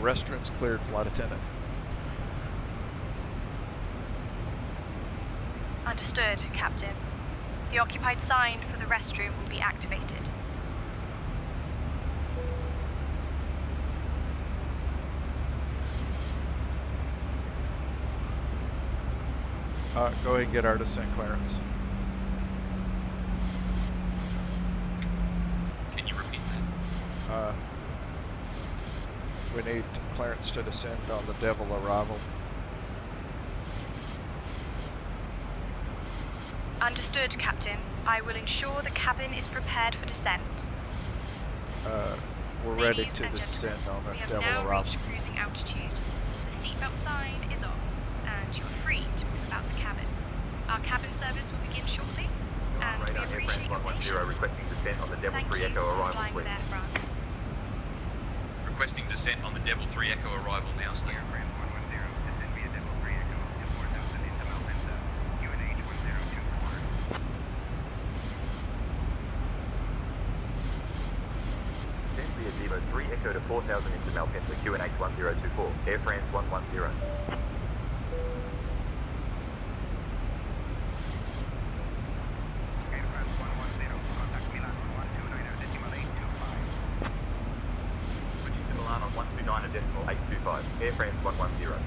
Restrooms cleared, flight attendant. Understood, Captain. The occupied sign for the restroom will be activated. Go ahead and get our descent clearance. Can you repeat that? We need clearance to descend on the Devil arrival. Understood, Captain. I will ensure the cabin is prepared for descent. We're ready Ladies to and descend gentlemen, on we the have Devil now arrival. reached cruising altitude. The seatbelt sign is on, and you are free to move about the cabin. Our cabin service will begin shortly, and we Radar appreciate your Airframe 110 patience. requesting descent on the Devil Thank 3 you Echo for arrival, flying with please. Air France. Requesting descent on the Devil 3 Echo arrival now, Steve. Descent via Devo 3 Echo to 4000 into Malpensa, QNH 1024, Air France 110. Switching to Milan on 129.825, Air France 110.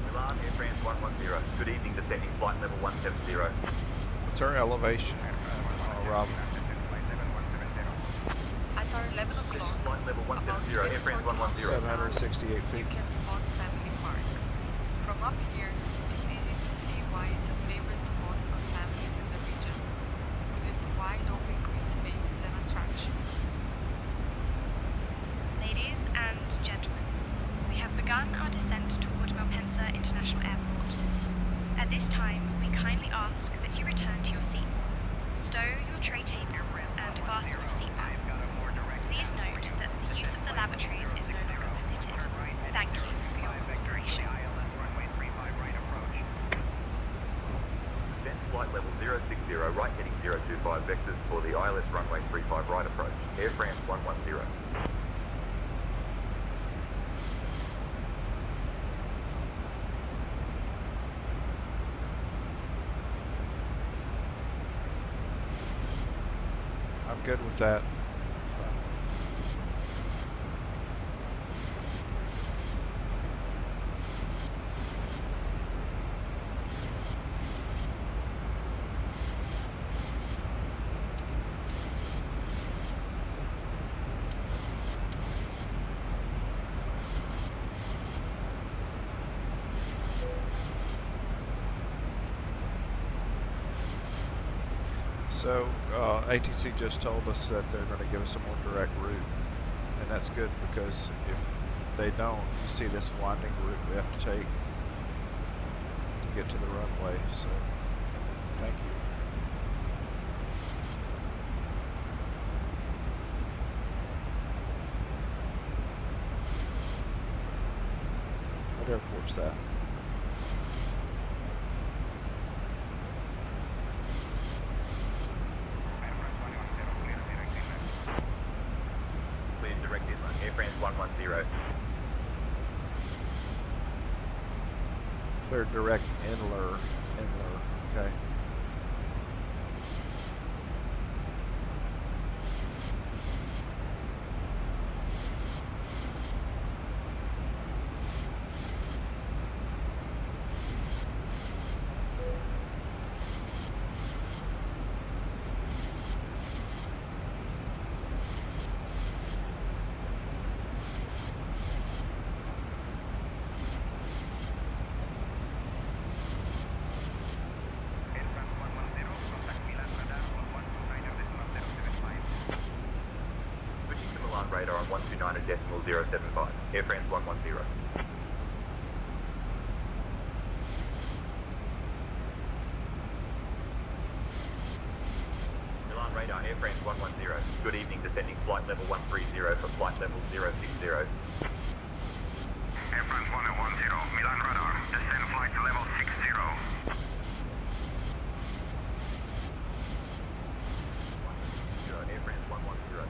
Milan, Air France 110. Good evening, descending flight level 170. What's our elevation on arrival? At our 11 This is o'clock, flight level 170, Air France 110. 768 you feet. can spot Family Park. From up here, it's easy to see why it's a favorite spot for families in the region, with its wide open green spaces and attractions. Ladies and gentlemen, we have begun our descent toward Malpensa International Airport. At this time, we kindly ask that you return to your seats, stow your tray tables, and fasten your seatbelts. Please note that the use of the lavatories is no longer permitted. Thank you for your cooperation. Descent flight level 060, right heading 025 vectors for the ILS runway 35 right approach, Air France 110. I'm good with that. So ATC just told us that they're going to give us a more direct route, and that's good because if they don't, you see this winding route we have to take to get to the runway. So Thank you. What airport's that? Clear direct inland. Air France 110. Clear direct inler. Okay. Radar on 129.075. Air France 110. Milan radar, Air France 110. Good evening, descending flight level 130 for flight level 060. Air France 110, Milan radar, descend flight to level 60. Air France 110.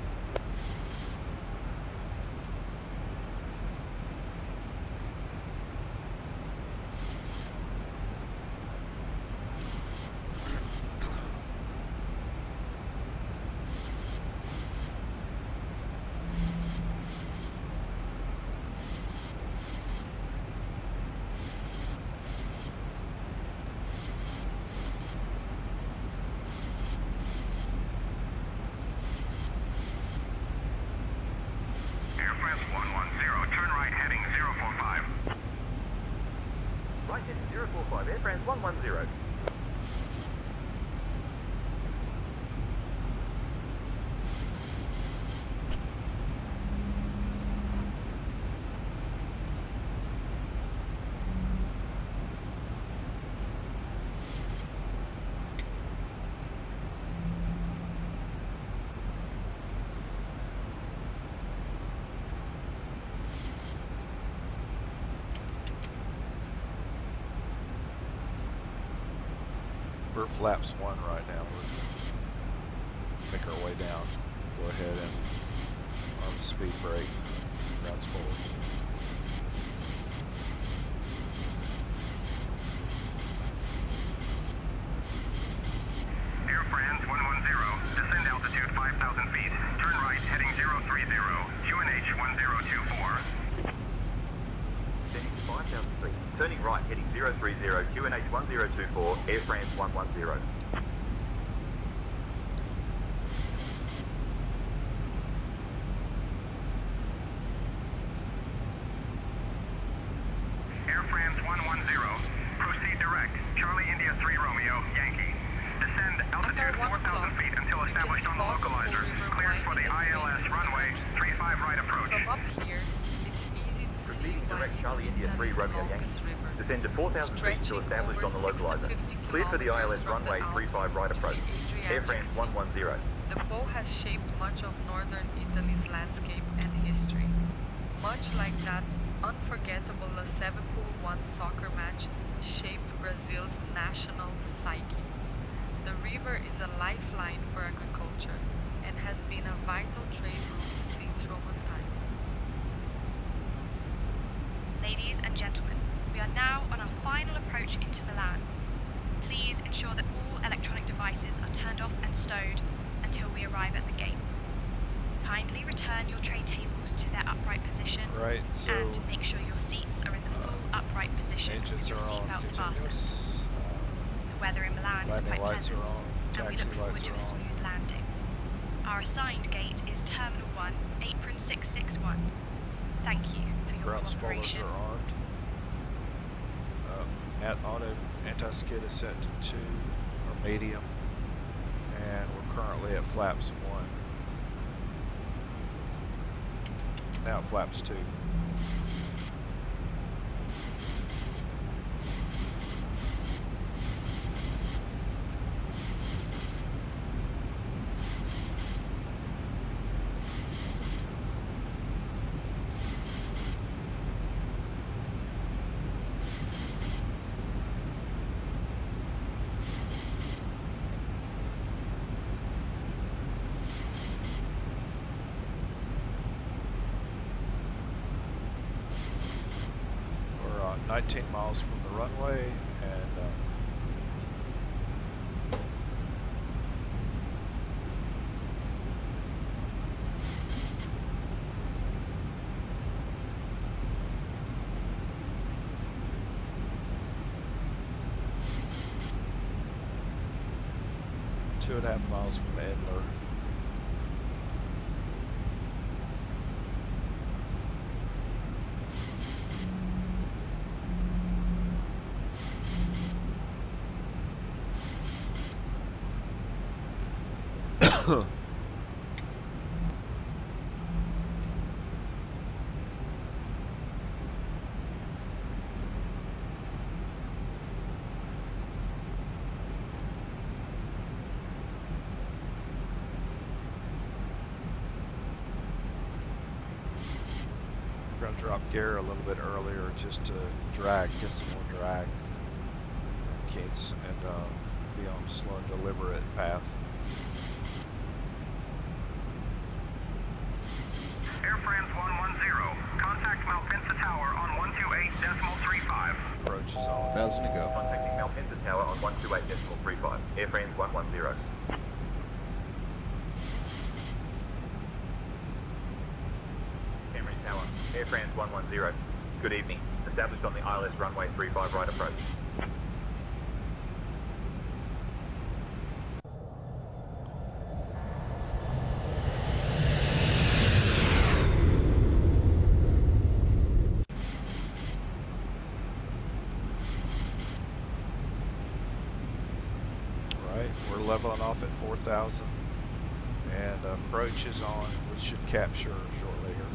Air France 110, turn right heading 045. Right heading 045, Air France 110. We're at flaps 1 right now. We're making our way down. Go ahead and on the speed brake. Grounds forward. Air France 110, descend altitude 5,000 feet. Turn right heading 030, QNH 1024. Descending 5,000 feet. Turning right heading 030, QNH 1024, Air France 110. Air France 110, proceed direct. Charlie India 3 Romeo, Yankee. Descend altitude 4,000 feet until established on the localizers. Cleared for the ILS runway 35 right approach. From up here, it's easy to see Proceeding why direct Charlie India 3 Italy's Romeo Yankee. longest river, Descend to 4,000 feet until established on the localizer. Cleared for the ILS runway 35 right approach. Air France 110. The Po has shaped much of northern Italy's landscape and history. Much like that unforgettable Liverpool 1 soccer match shaped Brazil's national psyche. The river is a lifeline for agriculture and has been a vital trade route since Roman times. Ladies and gentlemen, we are now on our final approach into Milan. Please ensure that all electronic devices are turned off and stowed until we arrive at the gate. Kindly return your tray tables to their upright position Right, so and make sure your seats are in the full upright position with engines your are on seatbelts fastened. continuous. The weather in Milan is Landing quite lights pleasant, are on. and we Taxi look forward lights to are a on. smooth landing. Our assigned gate is Terminal 1, Apron 661. Thank you for your Ground spoilers cooperation. are armed. At auto anti-skid is set to 2 or medium, and we're currently at flaps 1. Now at flaps 2. 19 miles from the runway, and 2.5 miles from Edler. We're going to drop gear a little bit earlier just to drag, get some more drag, kids, and be on a slow and deliberate path. Air France 110, contact Malpensa Tower on 128.35. Approach is on 1,000 to go. Contacting Malpensa Tower on 128.35. Air France 110. Camry Tower, Air France 110. Good evening. Established on the ILS runway 35 right approach. We're leveling off at 4,000, and approach is on. We should capture shortly here.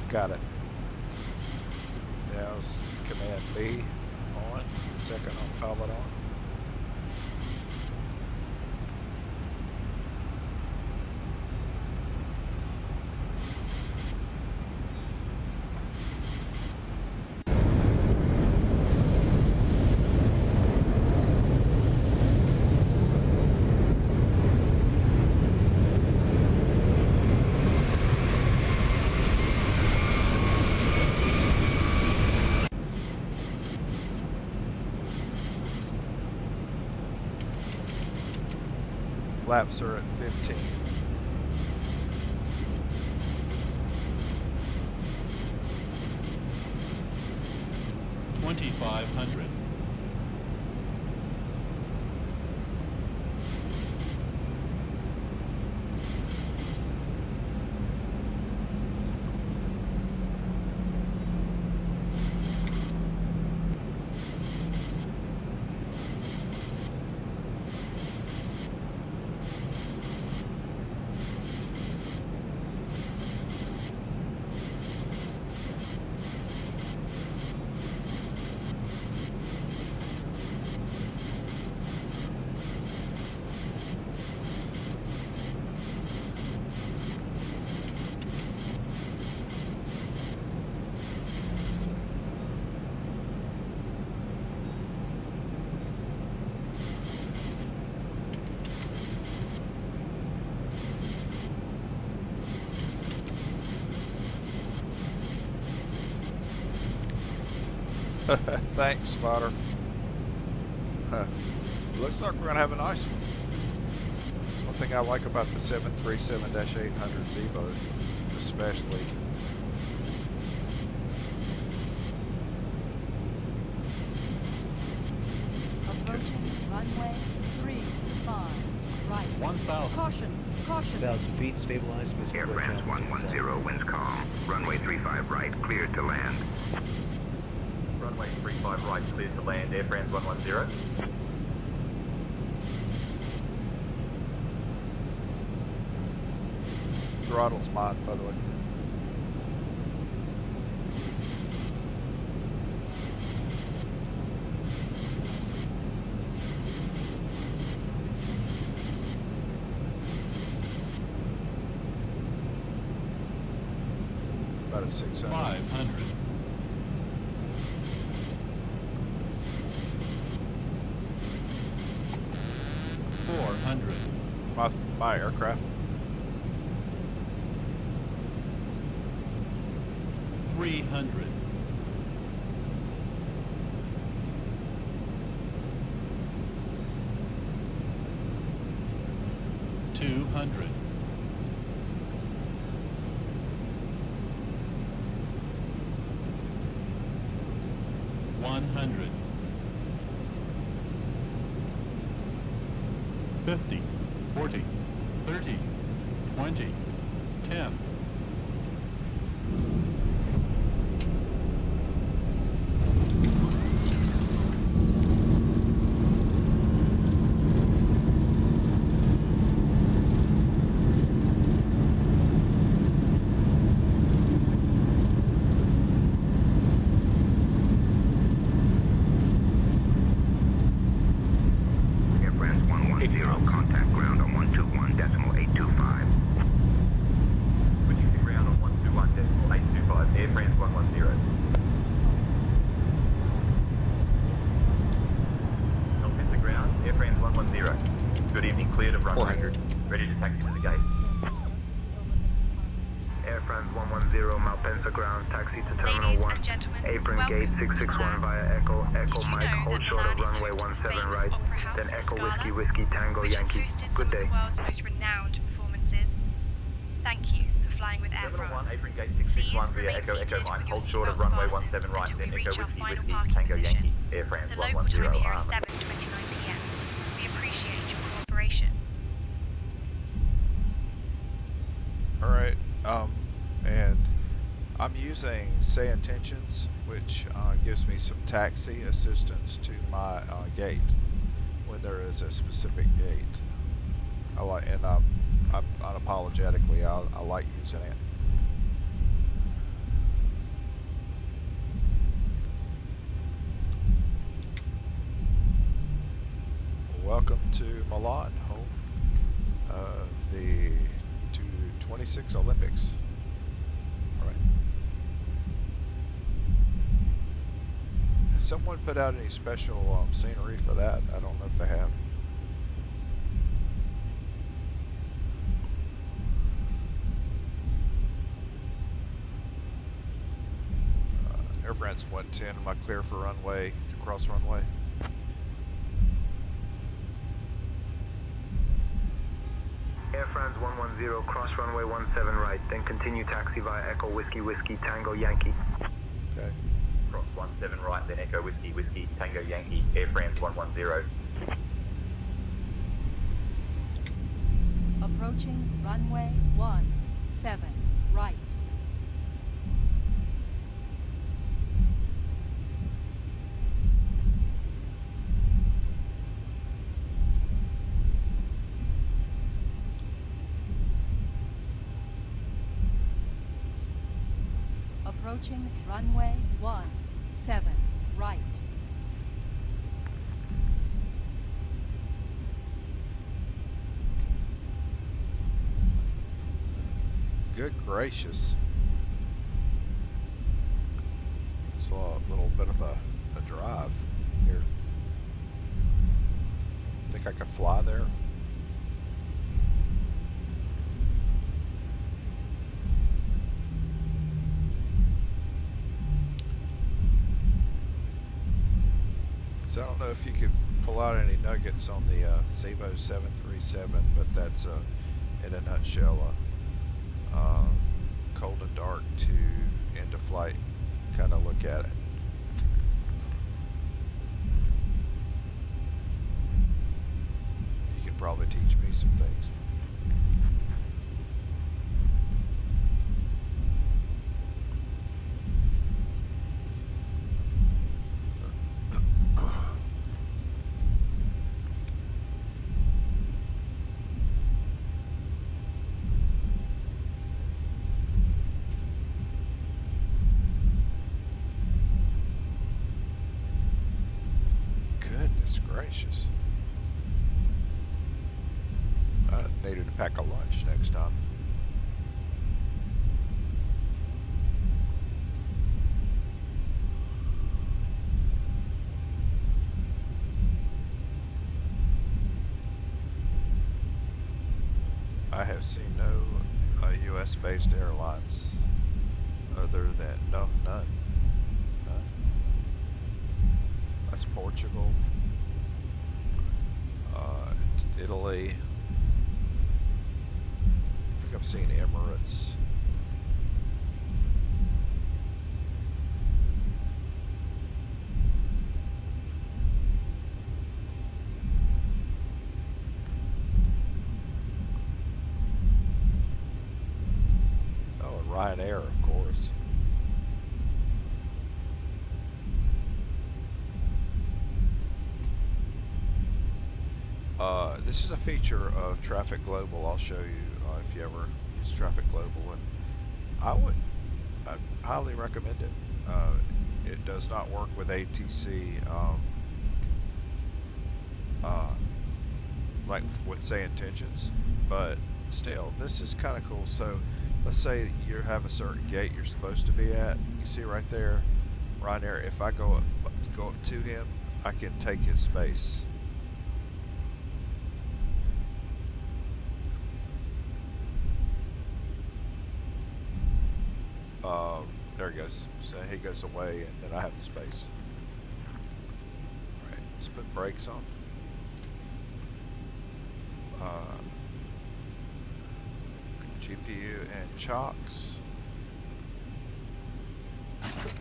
Got it. Now it's Command B on, second on pilot on. Flaps are at 15. $2,500. Thanks, spotter. Looks like we're gonna have a nice one. That's one thing I like about the 737-800Z boat, especially. Approaching runway 35 right. 1,000. Caution, caution. 1,000 feet, stabilized. Air France 110, winds calm. Runway 35 right, cleared to land. Runway 35 right, cleared to land. Air France 110. Throttle's mine, by the way. About a 600. 500. 400. My aircraft. 300. 200. 100. 50, 40, 30, 20, 10. Air France 110, contact ground on 121.825. Switching to ground on 121.825, Air France 110. Delta ground, Air France 110. Good evening, cleared of runway. 400. Ready to taxi to the gate. Air France 110, Malpensa ground, taxi to Terminal Ladies 1. and gentlemen, Apron welcome gate to 661 Milan. via Echo, Did Echo you Mike, know hold that short of Milan is runway home to the 17 famous right, opera house then Echo Scala, Whiskey Whiskey Tango which has Yankee. hosted some Good of the day. world's most renowned performances? Thank you for flying with Air Terminal 1, France. apron gate Please 661 via remain Echo seated Echo Mike, with your hold short of seatbelts runway fastened 17 right, until then we Echo reach our Whiskey final Whiskey parking Tango position. Yankee, Air France The local time 110 here is Armand. 7:29 p.m. We appreciate your cooperation. Alright, and I'm using Say Intentions, which gives me some taxi assistance to my gate when there is a specific gate. And I'm unapologetically, I like using it. Welcome to Milan, home of the 226 Olympics. All right. Has someone put out any special scenery for that? I don't know if they have. Air France 110, am I clear for runway, to cross runway? Air France 110, cross runway 17 right, then continue taxi via Echo Whiskey Whiskey Tango Yankee. Okay. Cross 17 right, then Echo Whiskey Whiskey Tango Yankee, Air France 110. Approaching runway 17 right. Approaching runway 17 right. Good gracious. It's a little bit of a drive here. Think I can fly there? So I don't know if you could pull out any nuggets on the Zebo 737, but that's in a nutshell cold and dark to end of flight kind of look at it. You could probably teach me some things. Goodness gracious. I needed to pack a lunch next time. I have seen no U.S.-based airlines other than none. That's Portugal, Italy. I think I've seen Emirates. Ryanair, of course. This is a feature of Traffic Global. I'll show you if you ever use Traffic Global, and I highly recommend it. It does not work with ATC, like with say Intentions, but still, this is kind of cool. So let's say you have a certain gate you're supposed to be at. You see right there, Ryanair. If I go up to him, I can take his space. There he goes. So he goes away, and then I have the space. All right, let's put brakes on. GPU and chocks.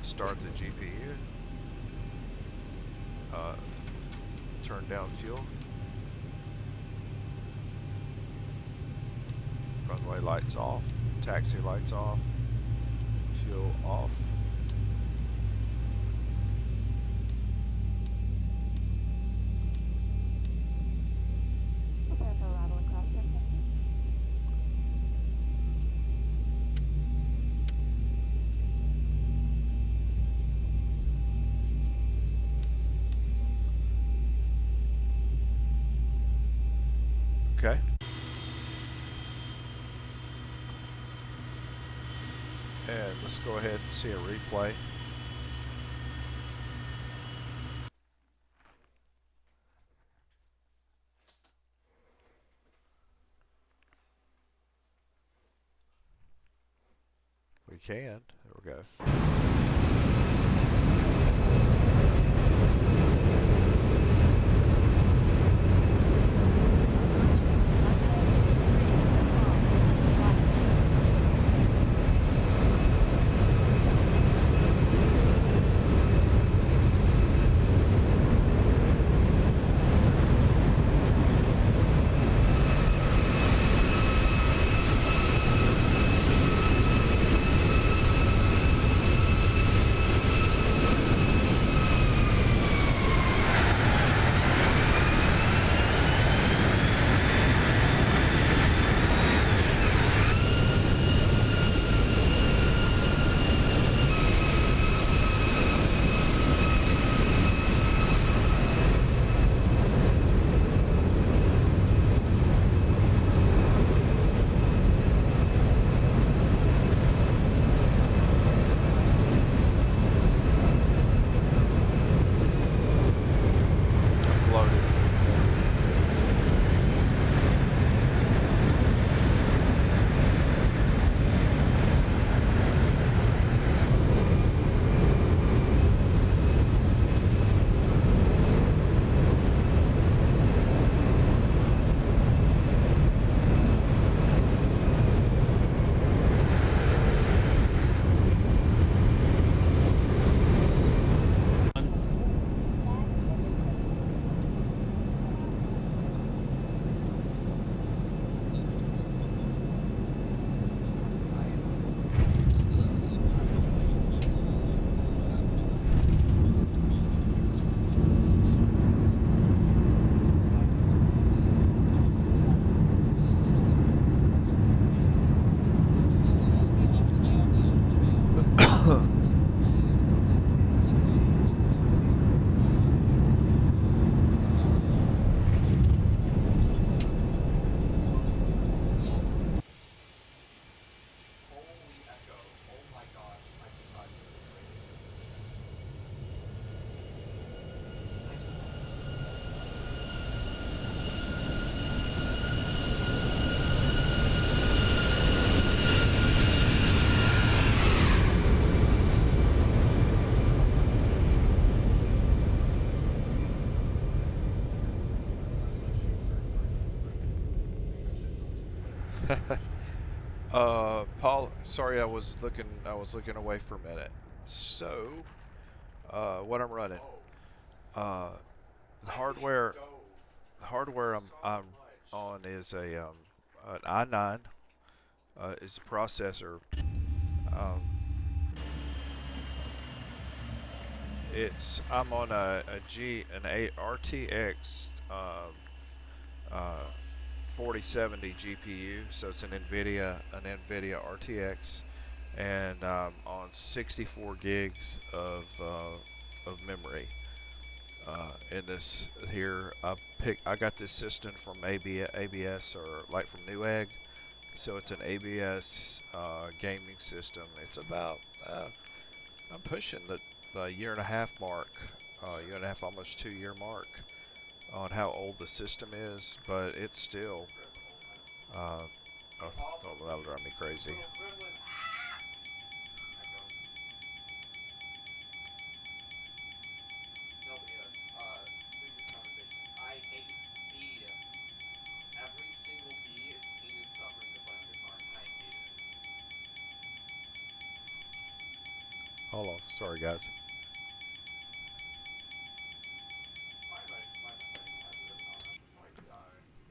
Start the GPU. Turn down fuel. Runway lights off. Taxi lights off. Fuel off. Prepare for arrival and cross check, thank you. Okay. And let's go ahead and see a replay. We can. There we go. Paul, sorry, I was looking away for a minute. So, what I'm running, the hardware I'm on is an i9, is the processor. Um, I'm on an RTX 4070 GPU, so it's an NVIDIA RTX, and on 64 gigs of memory. In this here, I got this system from ABS, or like from Newegg, so it's an ABS gaming system. It's about I'm pushing the year and a half mark, year and a half, almost 2 year mark on how old the system is, but it's still. Oh, that would drive me crazy. Hold on, sorry guys.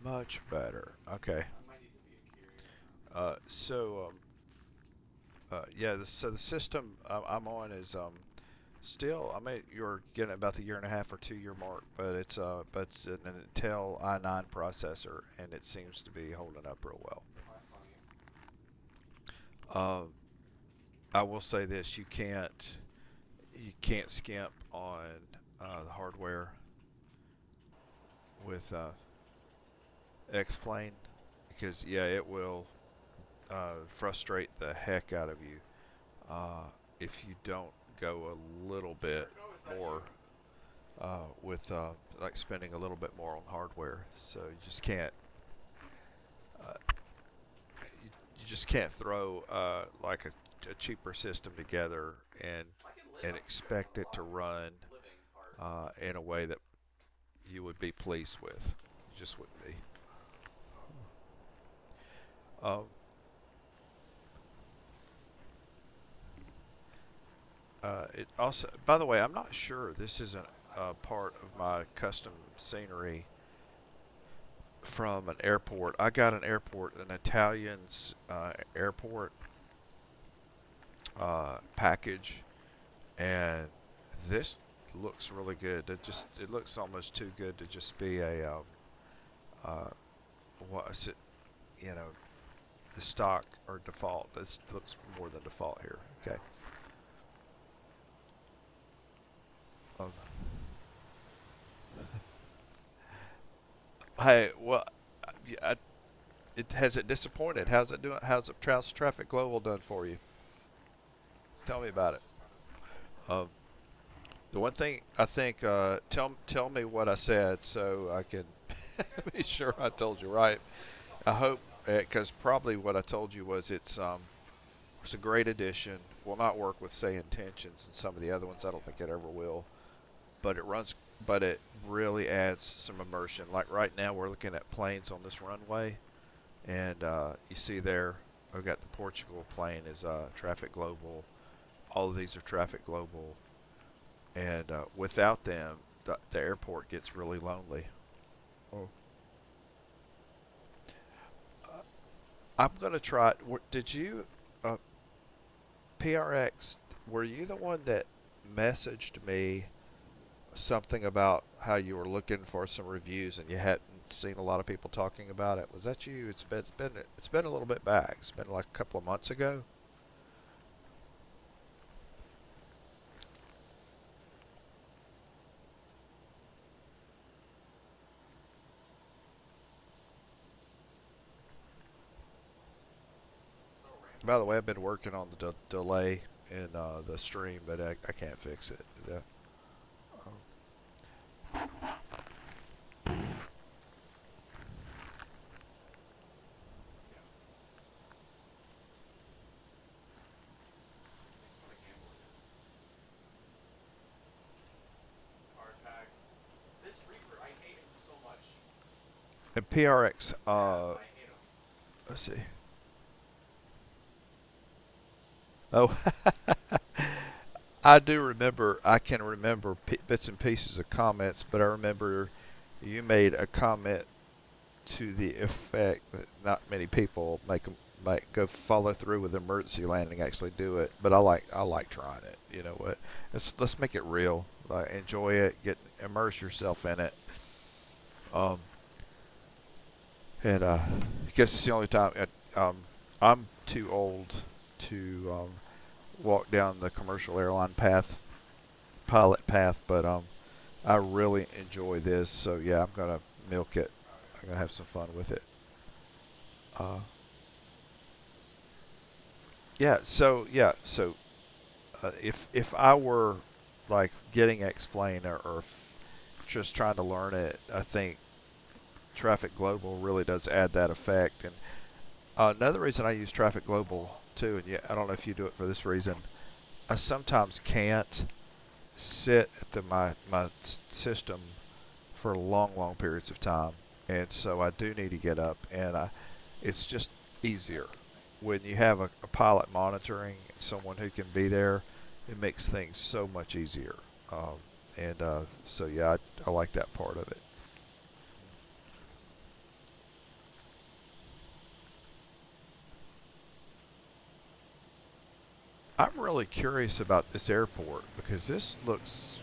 Much better. Okay. Yeah. So the system I'm on is still. I mean, you're getting about the year and a half or 2 year mark, but it's an Intel i9 processor, and it seems to be holding up real well. I will say this: you can't skimp on the hardware with Xplane, because yeah, it will frustrate the heck out of you if you don't go a little bit more with like spending a little bit more on hardware. So you just can't you just can't throw like a cheaper system together and expect it to run in a way that you would be pleased with. You just wouldn't be. It also, by the way, I'm not sure this isn't part of my custom scenery from an airport. I got an Italian's airport package, and this looks really good. It looks almost too good to just be a what is it? You know, the stock or default. This looks more than default here. Okay. Hey, well, has it disappointed? How's it doing? How's Traffic Global done for you? Tell me about it. The one thing I think, tell me what I said so I can be sure I told you right. I hope, because probably what I told you was it's a great addition. Will not work with, say, Intentions and some of the other ones. I don't think it ever will. But it really adds some immersion. Like right now, we're looking at planes on this runway, and you see there, I've got the Portugal plane is Traffic Global. All of these are Traffic Global, and without them, the airport gets really lonely. Oh. I'm gonna try. Did you, PRX? Were you the one that messaged me something about how you were looking for some reviews and you hadn't seen a lot of people talking about it? Was that you? It's been a little bit back. It's been like a couple of months ago. By the way, I've been working on the delay in the stream, but I can't fix it. Yeah. And PRX, Let's see. Oh, I do remember. I can remember bits and pieces of comments, but I remember you made a comment to the effect that not many people might go follow through with emergency landing, actually do it. But I like trying it. You know what? Let's make it real. Enjoy it. Immerse yourself in it. And I guess it's the only time I'm too old to walk down the commercial airline pilot path, but I really enjoy this. So yeah, I'm gonna milk it. I'm gonna have some fun with it. If I were like getting Xplane or just trying to learn it, I think Traffic Global really does add that effect. And another reason I use Traffic Global too, and yeah, I don't know if you do it for this reason, I sometimes can't sit at my system for long periods of time, and so I do need to get up, and it's just easier when you have a pilot monitoring someone who can be there. It makes things so much easier, so yeah, I like that part of it. I'm really curious about this airport because this looks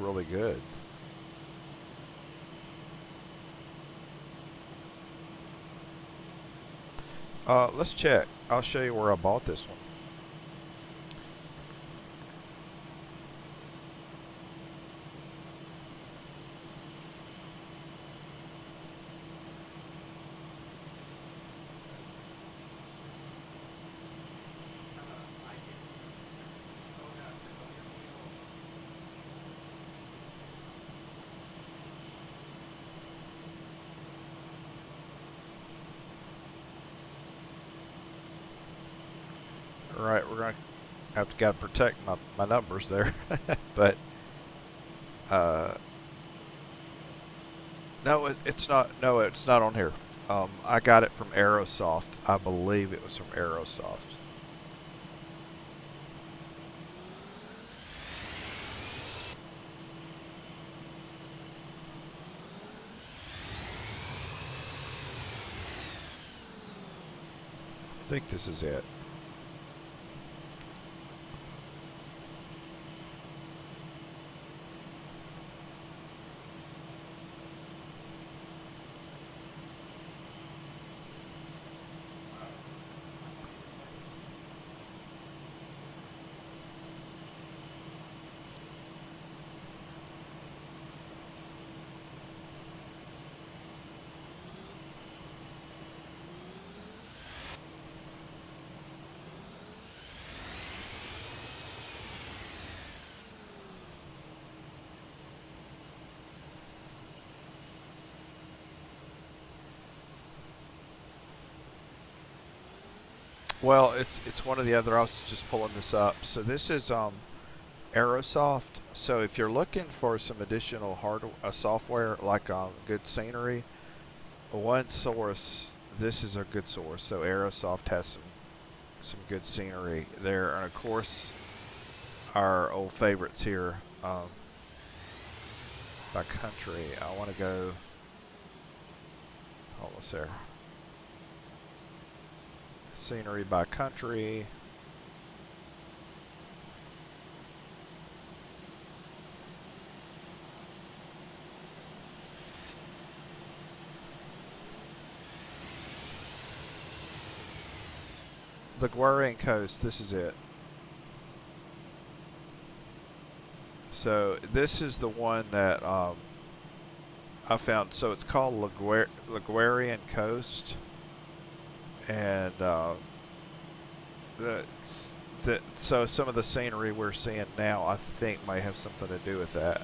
really good. Let's check. I'll show you where I bought this one. Alright, we're going to gotta protect my numbers there. But no, it's not on here. I got it from Aerosoft. I believe it was from Aerosoft. I think this is it. Well, it's one of the other. I was just pulling this up. So this is Aerosoft. So if you're looking for some additional software like good scenery, one source. This is a good source. So Aerosoft has some good scenery there, and of course our old favorites here by country. I want to go. Almost there. Scenery by country. The Guardian Coast, this is it. So this is the one that I found. So it's called Liguarian Coast. And so some of the scenery we're seeing now, I think, might have something to do with that.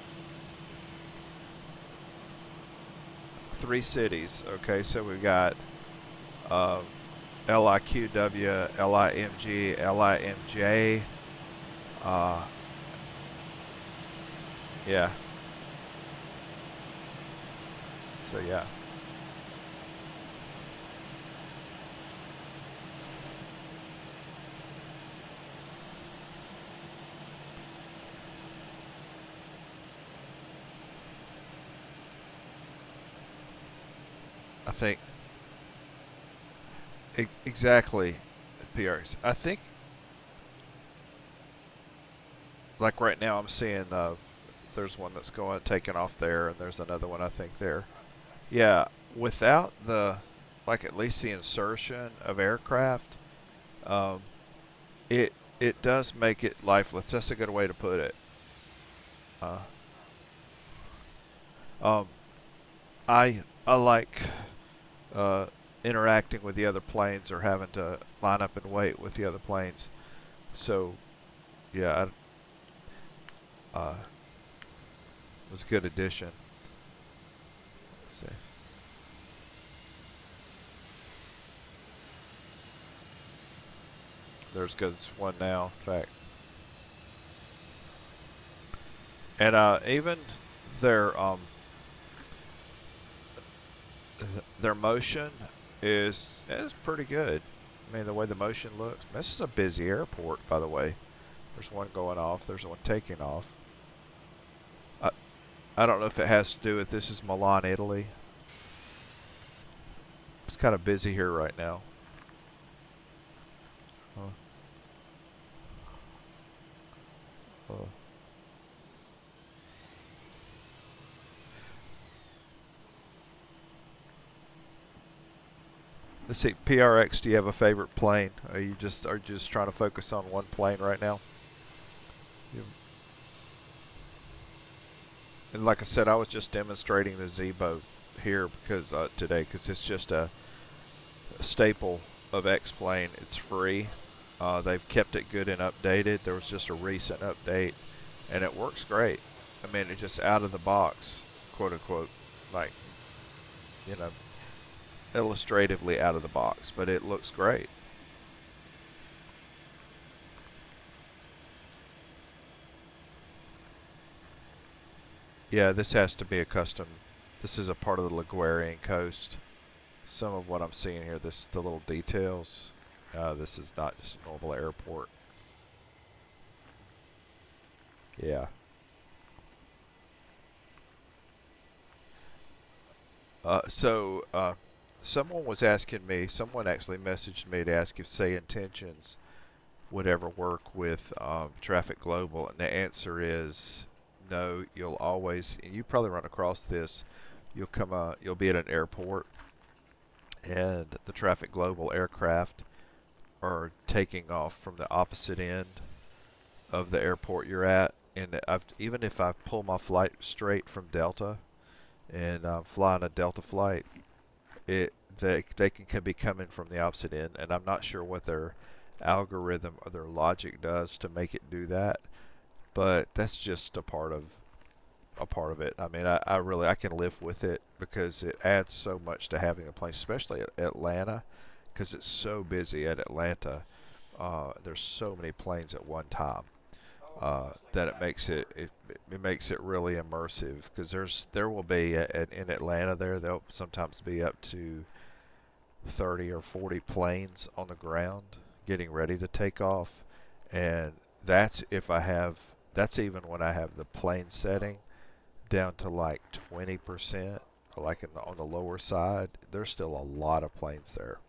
3 cities. Okay, so we've got LIQW, LIMG, LIMJ. Yeah. So yeah. think exactly, PRs. I think like right now I'm seeing there's one that's taking off there, and there's another one I think there. Yeah, without the like at least the insertion of aircraft, it does make it lifeless. That's a good way to put it. I like interacting with the other planes or having to line up and wait with the other planes. So, yeah, it was a good addition. Let's see. There's goes one now, in fact. And even their motion is pretty good. I mean, the way the motion looks. This is a busy airport, by the way. There's one going off. There's one taking off. I don't know if it has to do with this is Milan, Italy. It's kind of busy here right now. Let's see, PRX, do you have a favorite plane? Are you just trying to focus on one plane right now? And like I said, I was just demonstrating the Z-boat here because today, because it's just a staple of Xplane. It's free. They've kept it good and updated. There was just a recent update, and it works great. I mean, it's just out of the box, quote unquote, like, you know, illustratively out of the box, but it looks great. Yeah, this has to be a custom. This is a part of the Liguerian coast. Some of what I'm seeing here, the little details. This is not just a normal airport. Yeah. Someone was asking me, someone actually messaged me to ask if, say, Intentions would ever work with Traffic Global, and the answer is no. You'll always, and you probably run across this, you'll be at an airport, and the Traffic Global aircraft are taking off from the opposite end of the airport you're at, and even if I pull my flight straight from Delta, and I'm flying a Delta flight, they can be coming from the opposite end, and I'm not sure what their algorithm or their logic does to make it do that, but that's just a part of it. I mean, I can live with it because it adds so much to having a plane, especially at Atlanta, because it's so busy at Atlanta. There's so many planes at one time. That it makes it really immersive, because there will be in Atlanta there'll sometimes be up to 30 or 40 planes on the ground getting ready to take off, and that's even when I have the plane setting down to like 20%, or like on the lower side. There's still a lot of planes there.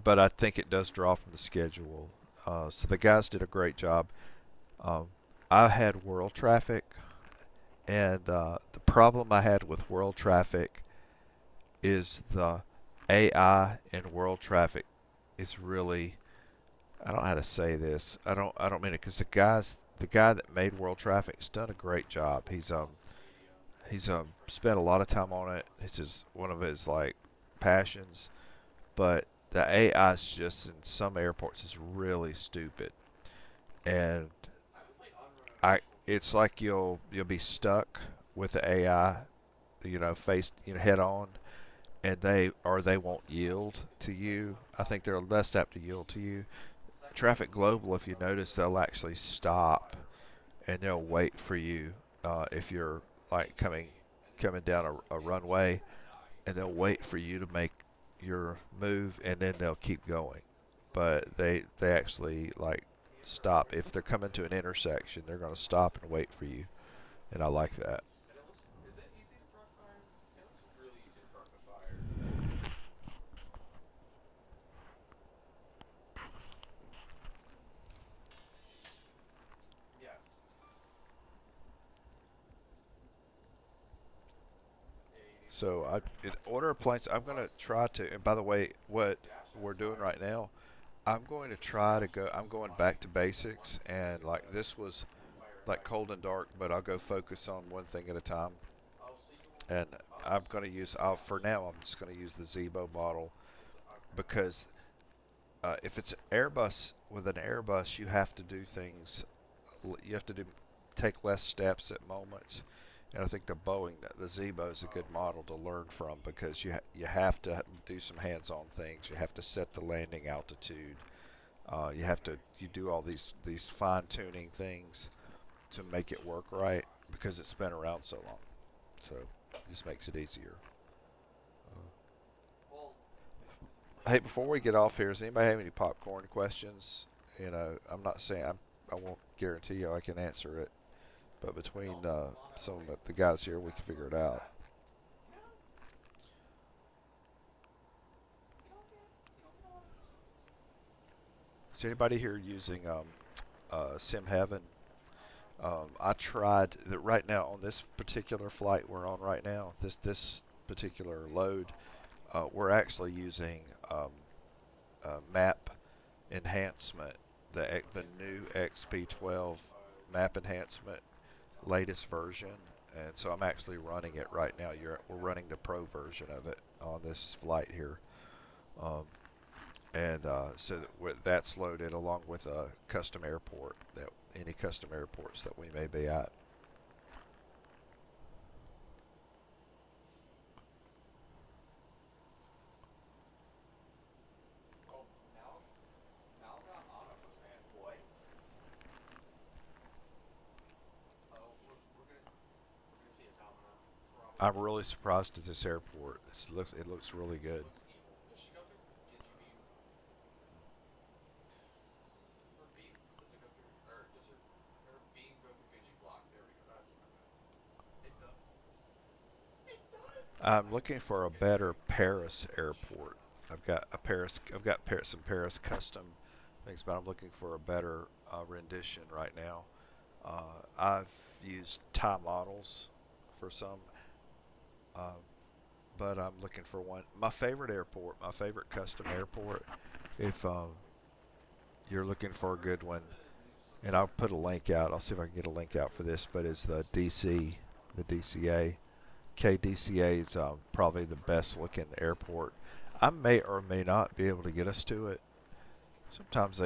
But I think it does draw from the schedule. So the guys did a great job. I had world traffic, and the problem I had with world traffic is the AI in world traffic is really, I don't know how to say this. I don't mean it, because the guy that made world traffic has done a great job. He's spent a lot of time on it. It's one of his like passions, but the AI is just in some airports is really stupid, and it's like you'll be stuck with the AI, head on, and they won't yield to you. I think they're less apt to yield to you. Traffic Global, if you notice, they'll actually stop and they'll wait for you if you're like coming down a runway, and they'll wait for you to make your move, and then they'll keep going. But they actually like stop if they're coming to an intersection. They're going to stop and wait for you, and I like that. So in order of planes, I'm going to try to, and by the way, what we're doing right now, I'm going to try to go, I'm going back to basics, and like this was like cold and dark, but I'll go focus on one thing at a time. And I'm going to use, for now, I'm just going to use the Zebo model because if it's Airbus, with an Airbus, you have to do things, you have to take less steps at moments. And I think the Boeing, the Zebo is a good model to learn from because you have to do some hands-on things. You have to set the landing altitude. You do all these fine-tuning things to make it work right because it's been around so long. So it just makes it easier. Hey, before we get off here, does anybody have any popcorn questions? You know, I'm not saying I won't guarantee you I can answer it. But between some of the guys here, we can figure it out. Is anybody here using SimHeaven? I tried that right now on this particular flight we're on right now. This particular load, we're actually using map enhancement, the new XP12 map enhancement. Latest version, and so I'm actually running it right now. We're running the pro version of it on this flight here, so that's loaded along with a custom airport, that any custom airports that we may be at. I'm really surprised at this airport. It looks really good. I'm looking for a better Paris airport. I've got some Paris custom things, but I'm looking for a better rendition right now. I've used Thai models for some. But I'm looking for one. My favorite airport, my favorite custom airport, if you're looking for a good one, and I'll put a link out. I'll see if I can get a link out for this, but it's the DCA. KDCA is probably the best looking airport. I may or may not be able to get us to it. Sometimes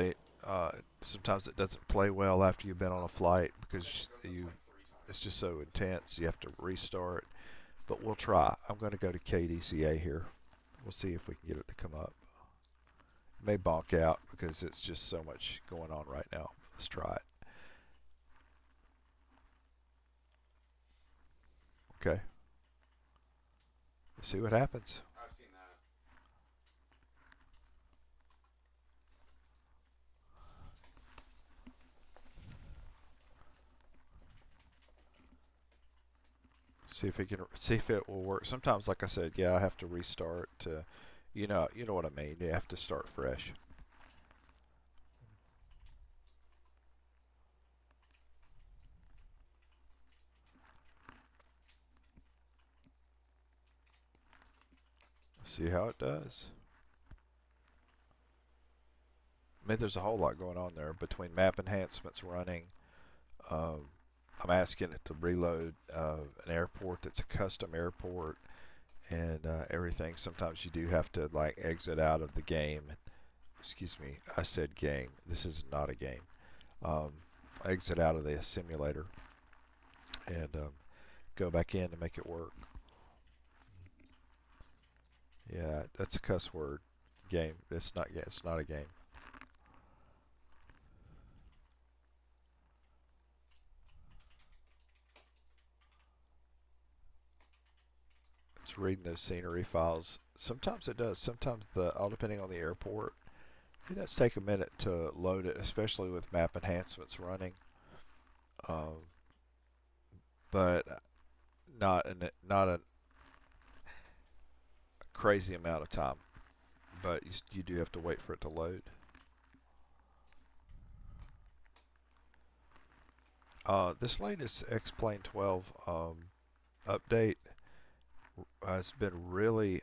sometimes it doesn't play well after you've been on a flight because it's just so intense. You have to restart. But we'll try. I'm going to go to KDCA here. We'll see if we can get it to come up. It may bonk out because it's just so much going on right now. Let's try it. Okay. Let's see what happens. I've seen that. See if it will work. Sometimes, like I said, yeah, I have to restart to, you know what I mean. You have to start fresh. See how it does. I mean, there's a whole lot going on there between map enhancements running. I'm asking it to reload an airport that's a custom airport and everything. Sometimes you do have to like exit out of the game. Excuse me, I said game. This is not a game. Exit out of the simulator and go back in to make it work. Yeah, that's a cuss word. Game. It's not a game. It's reading those scenery files. Sometimes it does. Sometimes all depending on the airport, it does take a minute to load it, especially with map enhancements running. But not a crazy amount of time. But you do have to wait for it to load. This latest Xplane 12 update, It's been really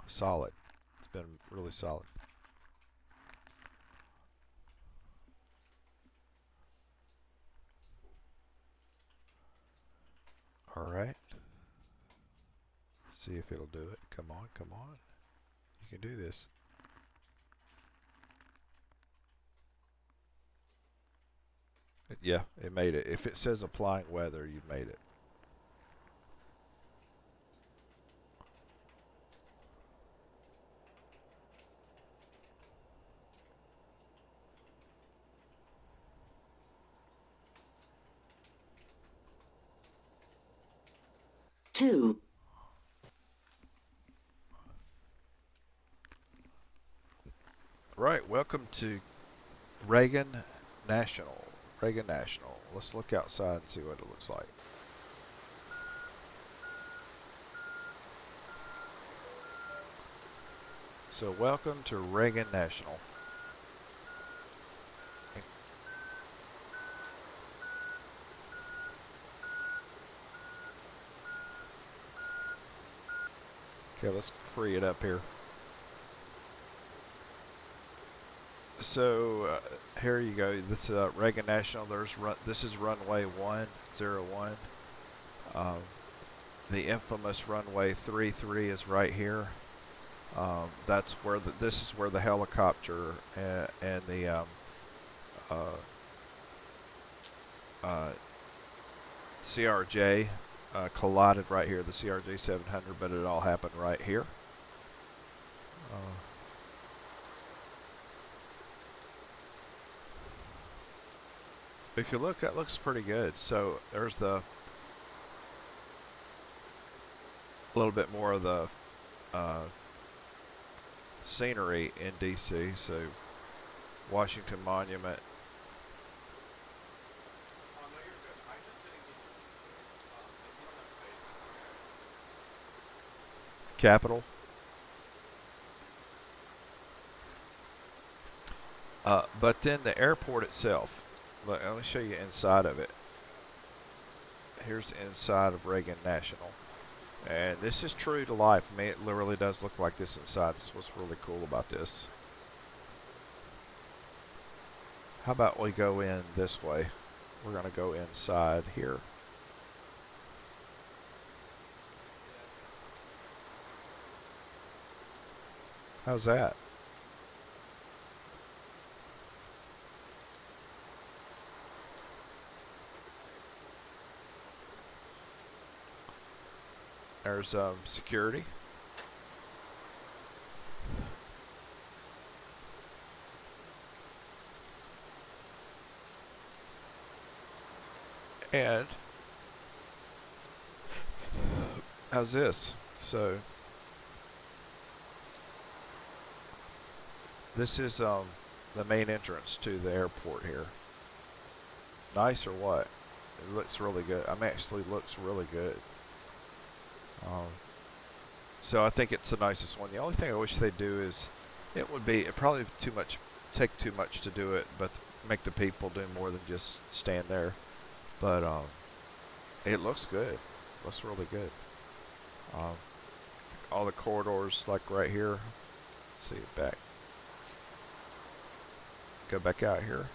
solid. It's been really solid. All right. See if it'll do it. Come on, come on. You can do this. Yeah, it made it. If it says applying weather, you made it. Two. Right, welcome to Reagan National. Reagan National. Let's look outside and see what it looks like. So welcome to Reagan National. Okay, let's free it up here. So here you go. This is Reagan National. This is runway 101. The infamous runway 33 is right here. That's where this is where the helicopter and the CRJ collided right here. The CRJ 700, but it all happened right here. If you look, that looks pretty good. So there's the a little bit more of the scenery in DC. So Washington Monument. Capitol. But then the airport itself. Let me show you inside of it. Here's inside of Reagan National. And this is true to life. I mean, it literally does look like this inside. That's what's really cool about this. How about we go in this way? We're going to go inside here. How's that? There's security. And how's this? So this is the main entrance to the airport here. Nice or what? It looks really good. I mean, actually looks really good. So I think it's the nicest one. The only thing I wish they'd do is, it probably take too much to do it, but make the people do more than just stand there. But it looks good. Looks really good. All the corridors, like right here. Let's see it back. Go back out here.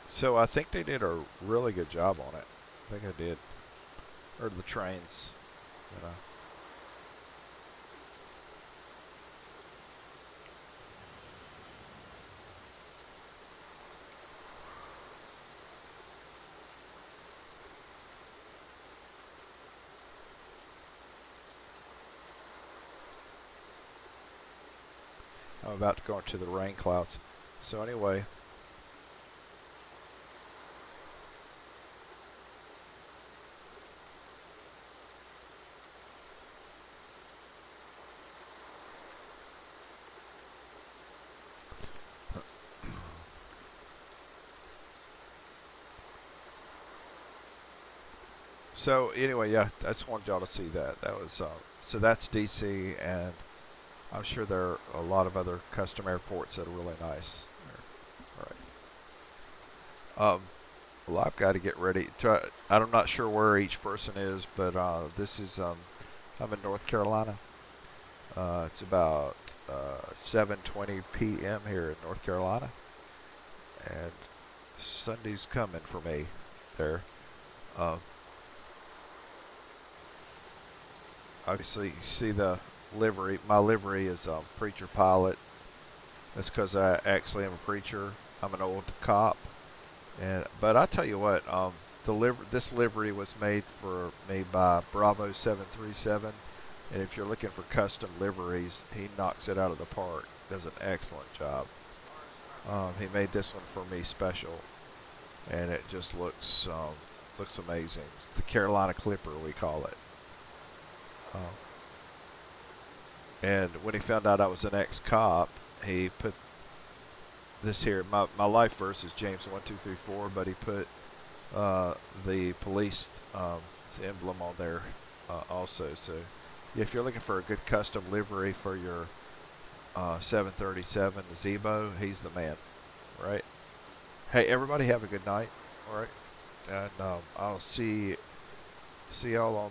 So I think they did a really good job on it. I think I did. Or the trains, you know. I'm about to go into the rain clouds. So anyway. So anyway, yeah, I just wanted y'all to see that. That was so that's DC, and I'm sure there are a lot of other custom airports that are really nice. All right. Well, I've got to get ready. I'm not sure where each person is, but this is I'm in North Carolina. It's about 7:20 p.m. here in North Carolina, and Sunday's coming for me there. Obviously, you see the livery. My livery is preacher pilot. That's because I actually am a preacher. I'm an old cop, but I tell you what, this livery was made for me by Bravo 737, and if you're looking for custom liveries, he knocks it out of the park. Does an excellent job. He made this one for me special, and it just looks amazing. It's the Carolina Clipper, we call it. And when he found out I was an ex-cop, he put this here. My life verse is James 1:2-3-4, but he put the police emblem on there also. So yeah, if you're looking for a good custom livery for your 737 Zebo, he's the man, right? Hey, everybody, have a good night. All right, and I'll see y'all on